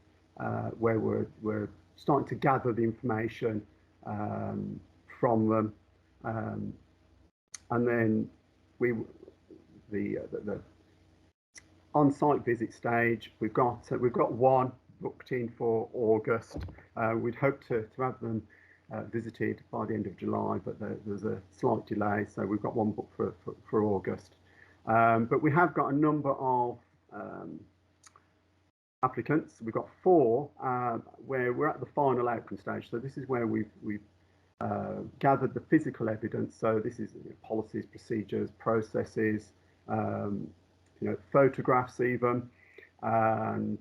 where we're starting to gather the information from them, and then the on-site visit stage, we've got one booked in for August. We'd hope to have them visited by the end of July, but there's a slight delay, so we've got one booked for August. But we have got a number of applicants. We've got 4 where we're at the final outcome stage. So this is where we've gathered the physical evidence. So this is policies, procedures, processes, photographs even, and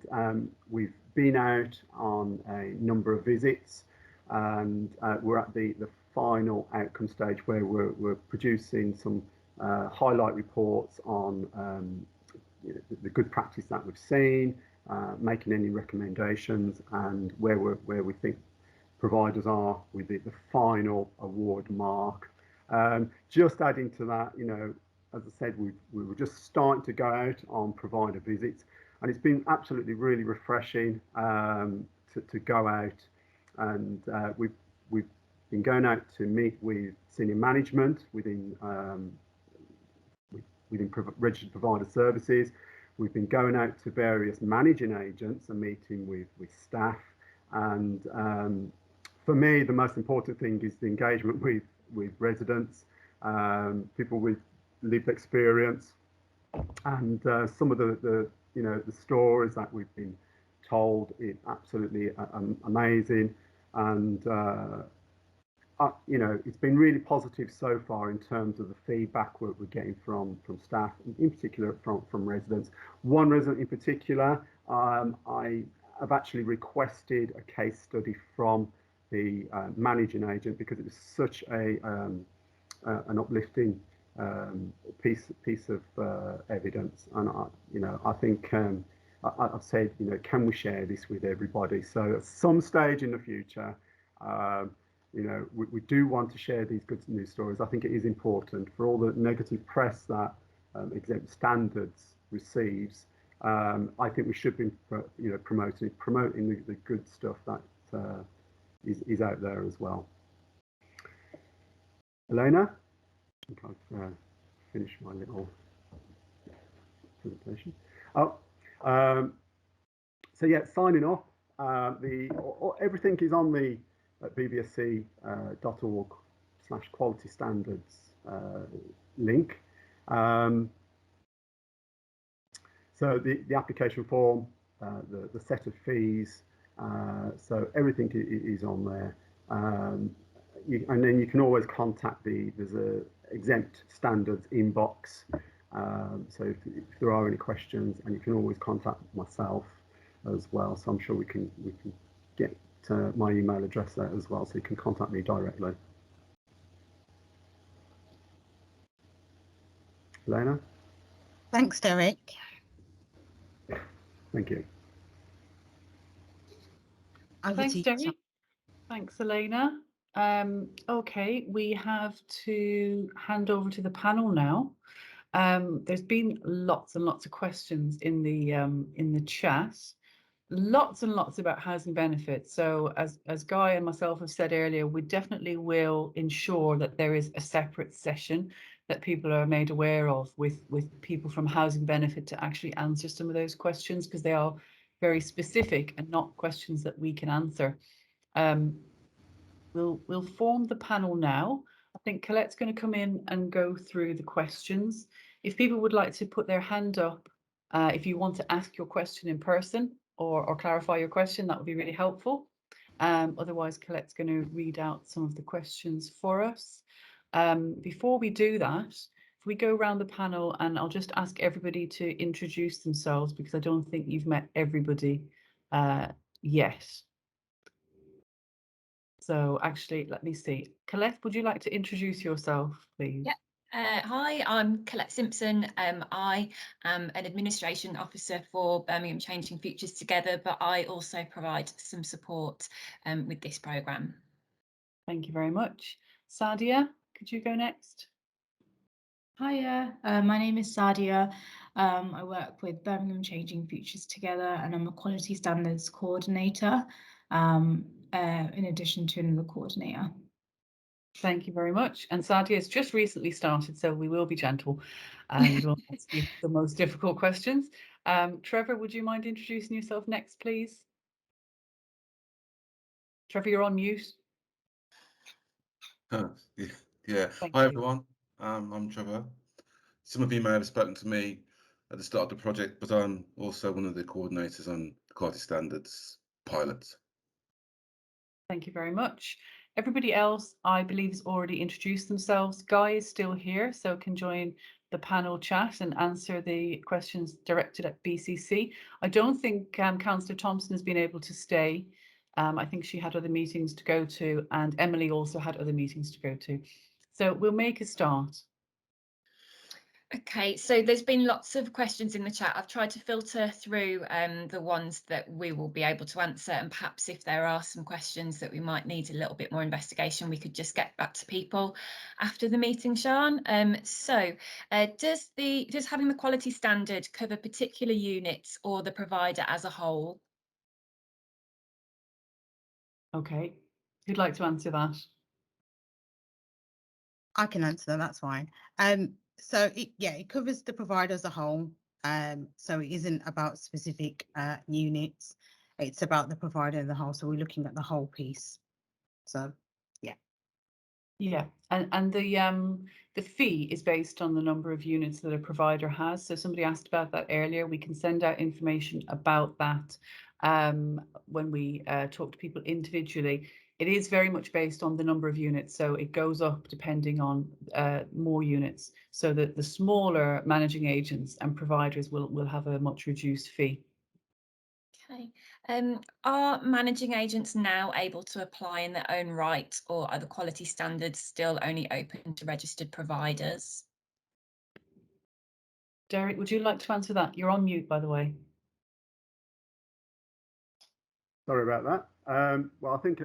we've been out on a number of visits, and we're at the final outcome stage where we're producing some highlight reports on the good practice that we've seen, making any recommendations, and where we think providers are with the final award mark. Just adding to that, as I said, we were just starting to go out on provider visits, and it's been absolutely really refreshing to go out, and we've been going out to meet with senior management within registered provider services. We've been going out to various managing agents and meeting with staff, and for me, the most important thing is the engagement with residents, people with lived experience, and some of the stories that we've been told is absolutely amazing, and it's been really positive so far in terms of the feedback we're getting from staff, in particular from residents. One resident in particular, I have actually requested a case study from the managing agent because it was such an uplifting piece of evidence, and I think I've said, can we share this with everybody? So at some stage in the future, we do want to share these good news stories. I think it is important for all the negative press that Exempt Standards receives. I think we should be, promoting the good stuff that is out there as well. Elena, I think I've finished my little presentation. So yeah, signing off. Everything is on the bvsc.org/quality standards link. So the application form, the set of fees, so everything is on there. And then you can always contact there's a Exempt Standards inbox. So if there are any questions, and you can always contact myself. as well. So I'm sure we can get my email address there as well, so you can contact me directly. Elena? Thanks, Derek. Thank you. Over Thanks, to you, Derek. Sharon. Thanks, Elena. Okay, we have to hand over to the panel now. There's been lots and lots of questions in the chat. Lots and lots about housing benefits. So as Guy and myself have said earlier, we definitely will ensure that there is a separate session that people are made aware of with people from housing benefit to actually answer some of those questions, because they are very specific and not questions that we can answer. We'll form the panel now. I think Colette's going to come in and go through the questions. If people would like to put their hand up, if you want to ask your question in person or clarify your question, that would be really helpful. Otherwise, Colette's going to read out some of the questions for us. Before we do that, if we go around the panel, and I'll just ask everybody to introduce themselves, because I don't think you've met everybody yet. So actually, let me see. Colette, would you like to introduce yourself, please? Yeah. Hi, I'm Cllr Simpson. I am an administration officer for Birmingham Changing Futures Together, but I also provide some support with this programme. Thank you very much. Sadia, could you go next? Hiya, my name is Sadia. I work with Birmingham Changing Futures Together, and I'm a quality standards coordinator, in addition to another coordinator. Thank you very much. And Sadia has just recently started, so we will be gentle and we'll ask you the most difficult questions. Trevor, would you mind introducing yourself next, please? Trevor, you're on mute. Yeah. Thank Hi, you. everyone. I'm Trevor. Some of you may have spoken to me at the start of the project, but I'm also one of the coordinators on the quality standards pilots. Thank you very much. Everybody else, I believe, has already introduced themselves. Guy is still here, so can join the panel chat and answer the questions directed at BCC. I don't think Councillor Thompson has been able to stay. I think she had other meetings to go to, and Emily also had other meetings to go to. So we'll make a start. Okay, so there's been lots of questions in the chat. I've tried to filter through the ones that we will be able to answer, and perhaps if there are some questions that we might need a little bit more investigation, we could just get back to people after the meeting, Sean. Does having the quality standard cover particular units or the provider as a whole? Okay, who'd like to answer that? I can answer that, that's fine. So it covers the provider as a whole. So it isn't about specific units. It's about the provider as a whole. So we're looking at the whole piece. So yeah, and the fee is based on the number of units that a provider has. So somebody asked about that earlier. We can send out information about that when we talk to people individually. It is very much based on the number of units, so it goes up depending on more units, so that the smaller managing agents and providers will have a much reduced fee. Okay. Are managing agents now able to apply in their own right, or are the quality standards still only open to registered providers? Derek, would you like to answer that? You're on mute, by the way. Sorry about that. Well, I think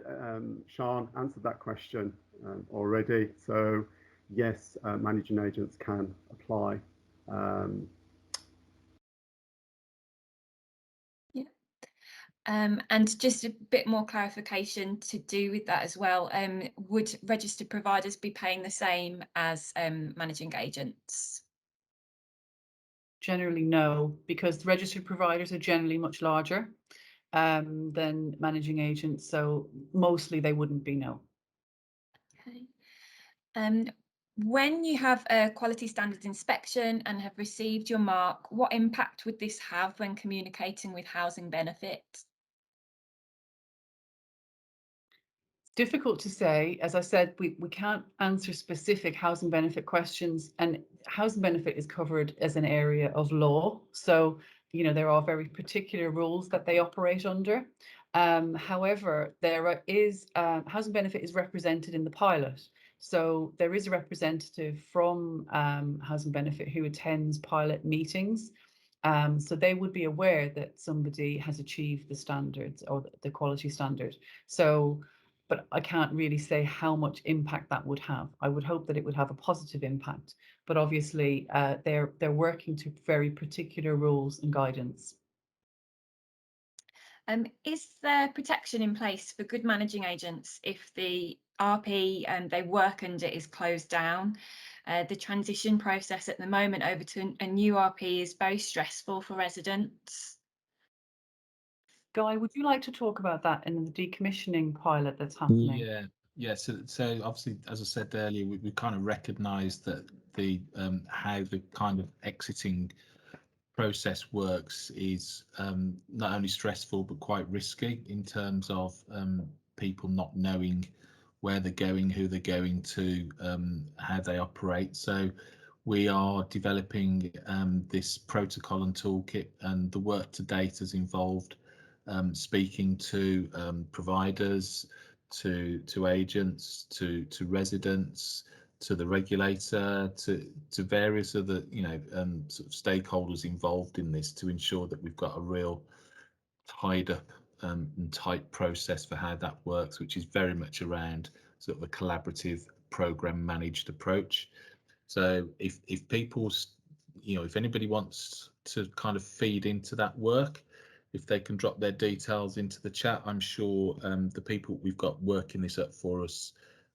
Sean answered that question already. So yes, managing agents can apply. And just a bit more clarification to do with that as well. Would registered providers be paying the same as managing agents? Generally, no, because the registered providers are generally much larger than managing agents, so mostly they wouldn't be, no. Okay. When you have a quality standards inspection and have received your mark, what impact would this have when communicating with housing benefit? Difficult to say. As I said, we can't answer specific housing benefit questions, and housing benefit is covered as an area of law. So you know, there are very particular rules that they operate under. However, there is housing benefit is represented in the pilot. So there is a representative from housing benefit who attends pilot meetings. So they would be aware that somebody has achieved the standards or the quality standard. So, but I can't really say how much impact that would have. I would hope that it would have a positive impact, but obviously they're working to very particular rules and guidance. Is there protection in place for good managing agents if the RP they work under is closed down? The transition process at the moment over to a new RP is very stressful for residents. Guy, would you like to talk about that in the decommissioning pilot that's happening? Yeah. So obviously, as I said earlier, we kind of recognised that the how the kind of exiting process works is not only stressful but quite risky in terms of people not knowing where they're going, who they're going to, how they operate. So we are developing this protocol and toolkit, and the work to date has involved speaking to providers, to agents, to residents, to the regulator, to various other sort of stakeholders involved in this, to ensure that we've got a real tied up and tight process for how that works, which is very much around sort of a collaborative program managed approach. So if people, if anybody wants to kind of feed into that work, if they can drop their details into the chat, I'm sure the people we've got working this up for us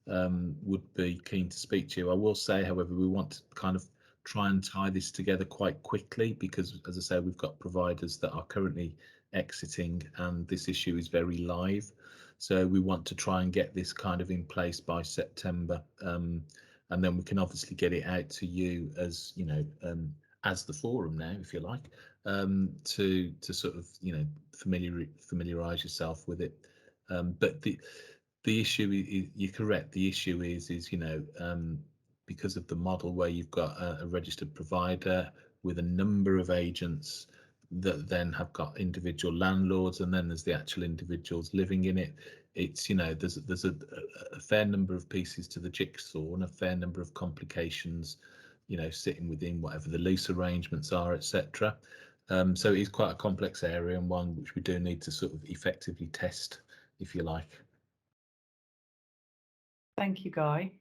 would be keen to speak to you. I will say, however, we want to kind of try and tie this together quite quickly because, as I say, we've got providers that are currently exiting and this issue is very live. So we want to try and get this kind of in place by September. And then we can obviously get it out to you as, as the forum now, if you like, to sort of, familiarise yourself with it. But the issue is, you're correct. The issue is because of the model where you've got a registered provider with a number of agents that then have got individual landlords, and then there's the actual individuals living in it. It's there's a fair number of pieces to the jigsaw and a fair number of complications, sitting within whatever the lease arrangements are, etc. So it is quite a complex area and one which we do need to sort of effectively test, if you like. Thank you, Guy.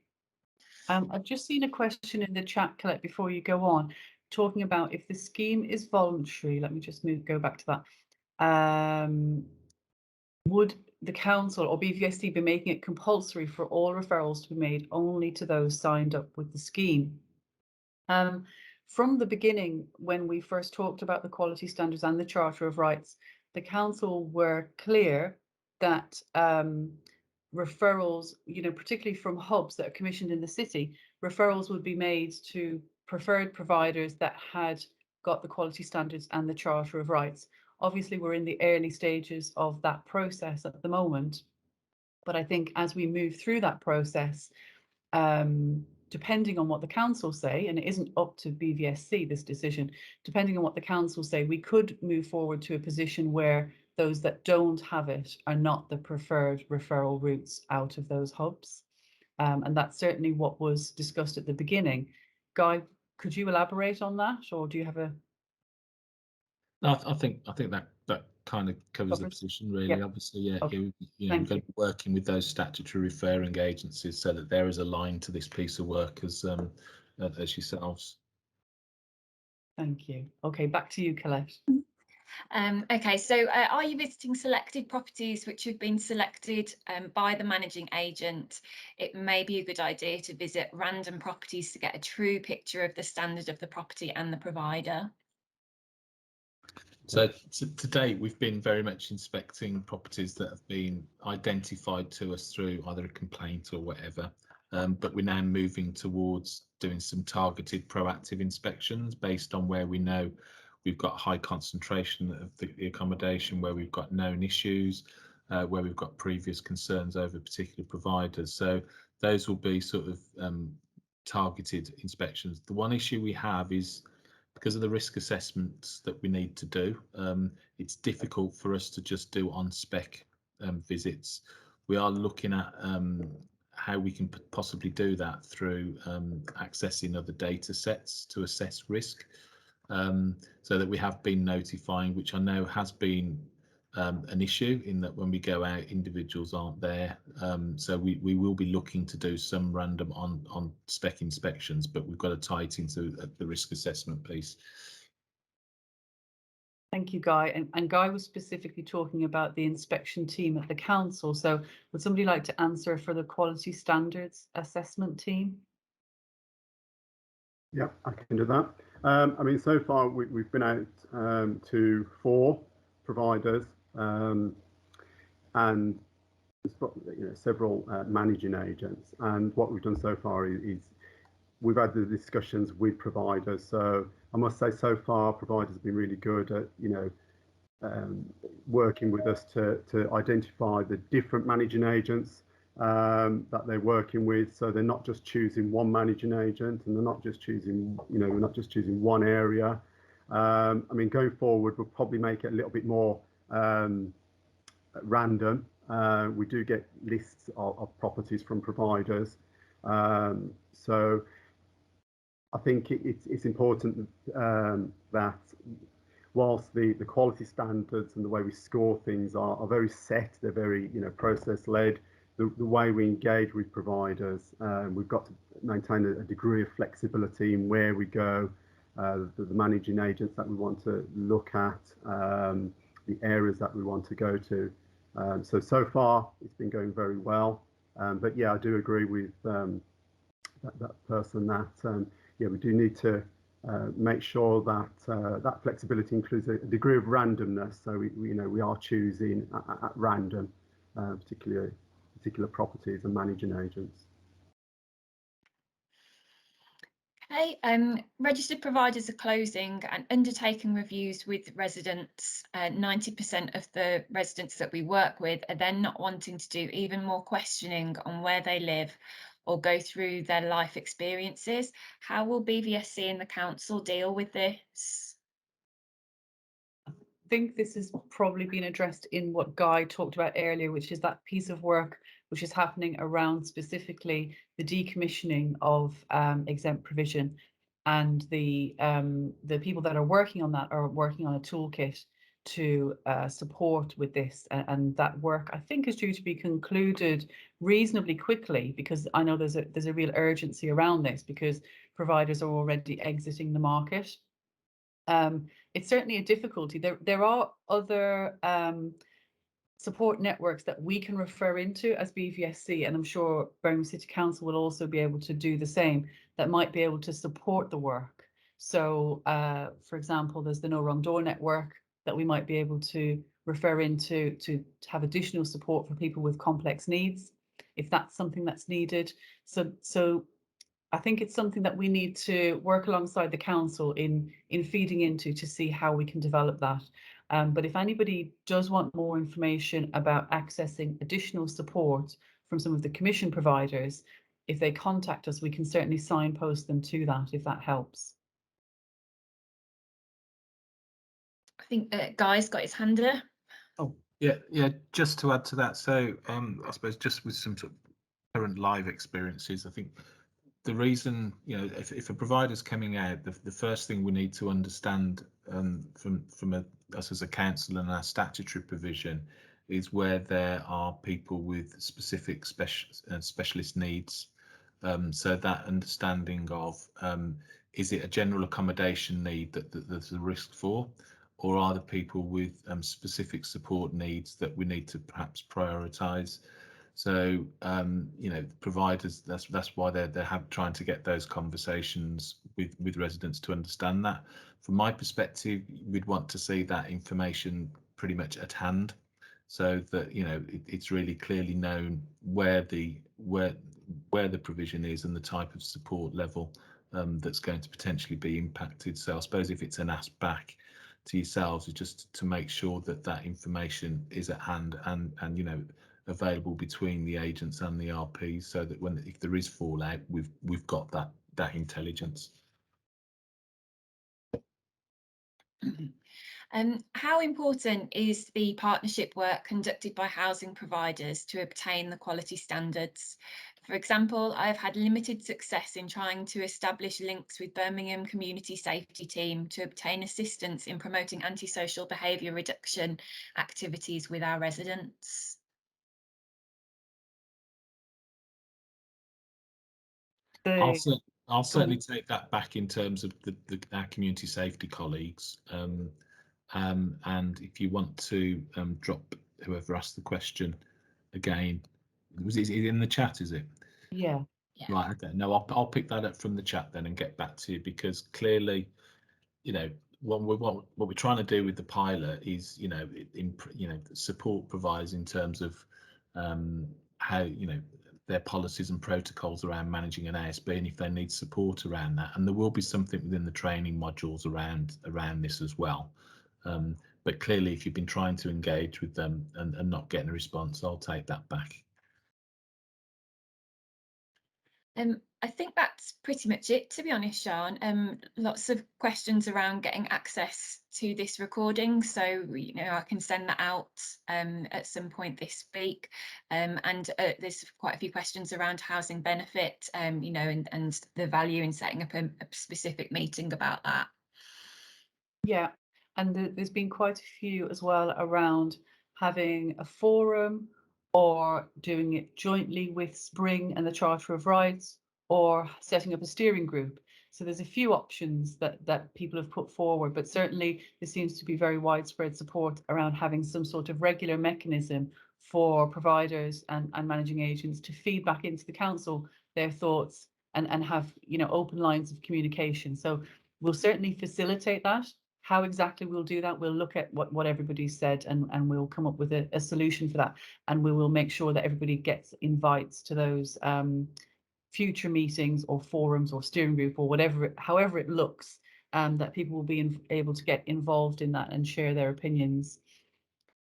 I've just seen a question in the chat, Colette, before you go on, talking about if the scheme is voluntary. Let me just go back to that. Would the council or BVSC be making it compulsory for all referrals to be made only to those signed up with the scheme? From the beginning, when we first talked about the quality standards and the Charter of Rights, the council were clear that referrals, particularly from hubs that are commissioned in the city, referrals would be made to preferred providers that had got the quality standards and the Charter of Rights. Obviously, we're in the early stages of that process at the moment, but I think as we move through that process, depending on what the council say, and it isn't up to BVSC, this decision, depending on what the council say, we could move forward to a position where those that don't have it are not the preferred referral routes out of those hubs. And that's certainly what was discussed at the beginning. Guy, could you elaborate on that, or do you have a... No, I think that kind of covers the position, really. Yep. Obviously, yeah, Okay. we're going to be working with those statutory referring agencies so that there is a line to this piece of work as yourselves. Thank you. Okay, back to you, Colette. Okay, so are you visiting selected properties which have been selected by the managing agent? It may be a good idea to visit random properties to get a true picture of the standard of the property and the provider. So to date, we've been very much inspecting properties that have been identified to us through either a complaint or whatever. But we're now moving towards doing some targeted proactive inspections based on where we know we've got high concentration of the accommodation, where we've got known issues, where we've got previous concerns over particular providers. So those will be sort of targeted inspections. The one issue we have is because of the risk assessments that we need to do, it's difficult for us to just do on spec visits. We are looking at how we can possibly do that through accessing other data sets to assess risk, so that we have been notifying, which I know has been an issue in that when we go out, individuals aren't there. So we will be looking to do some random on spec inspections, but we've got to tie it into the risk assessment piece. Thank you, Guy. And Guy was specifically talking about the inspection team at the council. So would somebody like to answer for the quality standards assessment team? Yeah, I can do that. I mean, so far we've been out to 4 providers, and several managing agents. And what we've done so far is we've had the discussions with providers. So I must say, so far providers have been really good at working with us to identify the different managing agents that they're working with. So they're not just choosing one managing agent, and they're not just choosing, we're not just choosing one area. I mean, going forward, we'll probably make it a little bit more random. We do get lists of properties from providers. So I think it's important that whilst the quality standards and the way we score things are very set, they're very process led. The way we engage with providers, we've got to maintain a degree of flexibility in where we go, the managing agents that we want to look at, the areas that we want to go to. So far it's been going very well. But yeah, I do agree with that person that yeah, we do need to make sure that that flexibility includes a degree of randomness. So we are choosing at random, particular properties and managing agents. Okay, registered providers are closing and undertaking reviews with residents. 90% of the residents that we work with are then not wanting to do even more questioning on where they live or go through their life experiences. How will BVSC and the council deal with this? I think this has probably been addressed in what Guy talked about earlier, which is that piece of work which is happening around specifically the decommissioning of exempt provision, and the people that are working on that are working on a toolkit to support with this, and that work I think is due to be concluded reasonably quickly, because I know there's a real urgency around this because providers are already exiting the market. It's certainly a difficulty. There are other support networks that we can refer into as BVSC, and I'm sure Birmingham City Council will also be able to do the same, that might be able to support the work. So for example, there's the No Wrong Door network that we might be able to refer into to have additional support for people with complex needs, if that's something that's needed. So I think it's something that we need to work alongside the council in feeding into to see how we can develop that. But if anybody does want more information about accessing additional support from some of the commission providers, if they contact us, we can certainly signpost them to that, if that helps. I think Guy's got his hand there. Oh, yeah, just to add to that. So I suppose just with some sort of current live experiences, I think the reason, if a provider's coming out, the first thing we need to understand from us as a council and our statutory provision is where there are people with specific specialist needs. So that understanding of is it a general accommodation need that there's a risk for, or are there people with specific support needs that we need to perhaps prioritise? So providers, that's why they're trying to get those conversations with residents to understand that. From my perspective, we'd want to see that information pretty much at hand, so that it's really clearly known where the provision is and the type of support level that's going to potentially be impacted. So I suppose if it's an ask back to yourselves, is just to make sure that that information is at hand and available between the agents and the RPs, so that if there is fallout, we've got that intelligence. How important is the partnership work conducted by housing providers to obtain the quality standards? For example, I've had limited success in trying to establish links with Birmingham Community Safety Team to obtain assistance in promoting antisocial behaviour reduction activities with our residents. I'll certainly take that back in terms of our community safety colleagues. And if you want to drop whoever asked the question again, is it in the chat? Is it? Yeah. Right. Okay. No, I'll pick that up from the chat then and get back to you, because clearly, you know, what we're trying to do with the pilot is, you know, support providers in terms of how, you know, their policies and protocols around managing an ASB, and if they need support around that. And there will be something within the training modules around this as well. But clearly, if you've been trying to engage with them and not getting a response, I'll take that back. I think that's pretty much it, to be honest, Sharon. Lots of questions around getting access to this recording, so you know, I can send that out at some point this week. And there's quite a few questions around housing benefit, you know, and the value in setting up a specific meeting about that. Yeah, and there's been quite a few as well around having a forum or doing it jointly with Spring and the Charter of Rights, or setting up a steering group. So there's a few options that people have put forward, but certainly there seems to be very widespread support around having some sort of regular mechanism for providers and managing agents to feed back into the council their thoughts and have, you know, open lines of communication. So we'll certainly facilitate that. How exactly we'll do that, we'll look at what everybody said, and we'll come up with a solution for that. And we will make sure that everybody gets invites to those future meetings or forums or steering group or whatever, however it looks, that people will be able to get involved in that and share their opinions.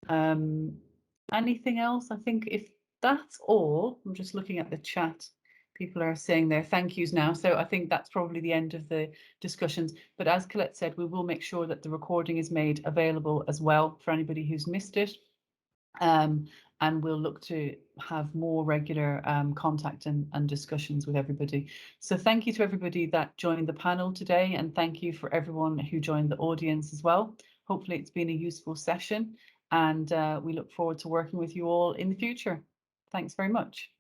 Anything else? I think if that's all, I'm just looking at the chat. People are saying their thank yous now. So I think that's probably the end of the discussions. But as Colette said, we will make sure that the recording is made available as well for anybody who's missed it. And we'll look to have more regular contact and discussions with everybody. So thank you to everybody that joined the panel today, and thank you for everyone who joined the audience as well. Hopefully it's been a useful session, and we look forward to working with you all in the future. Thanks very much.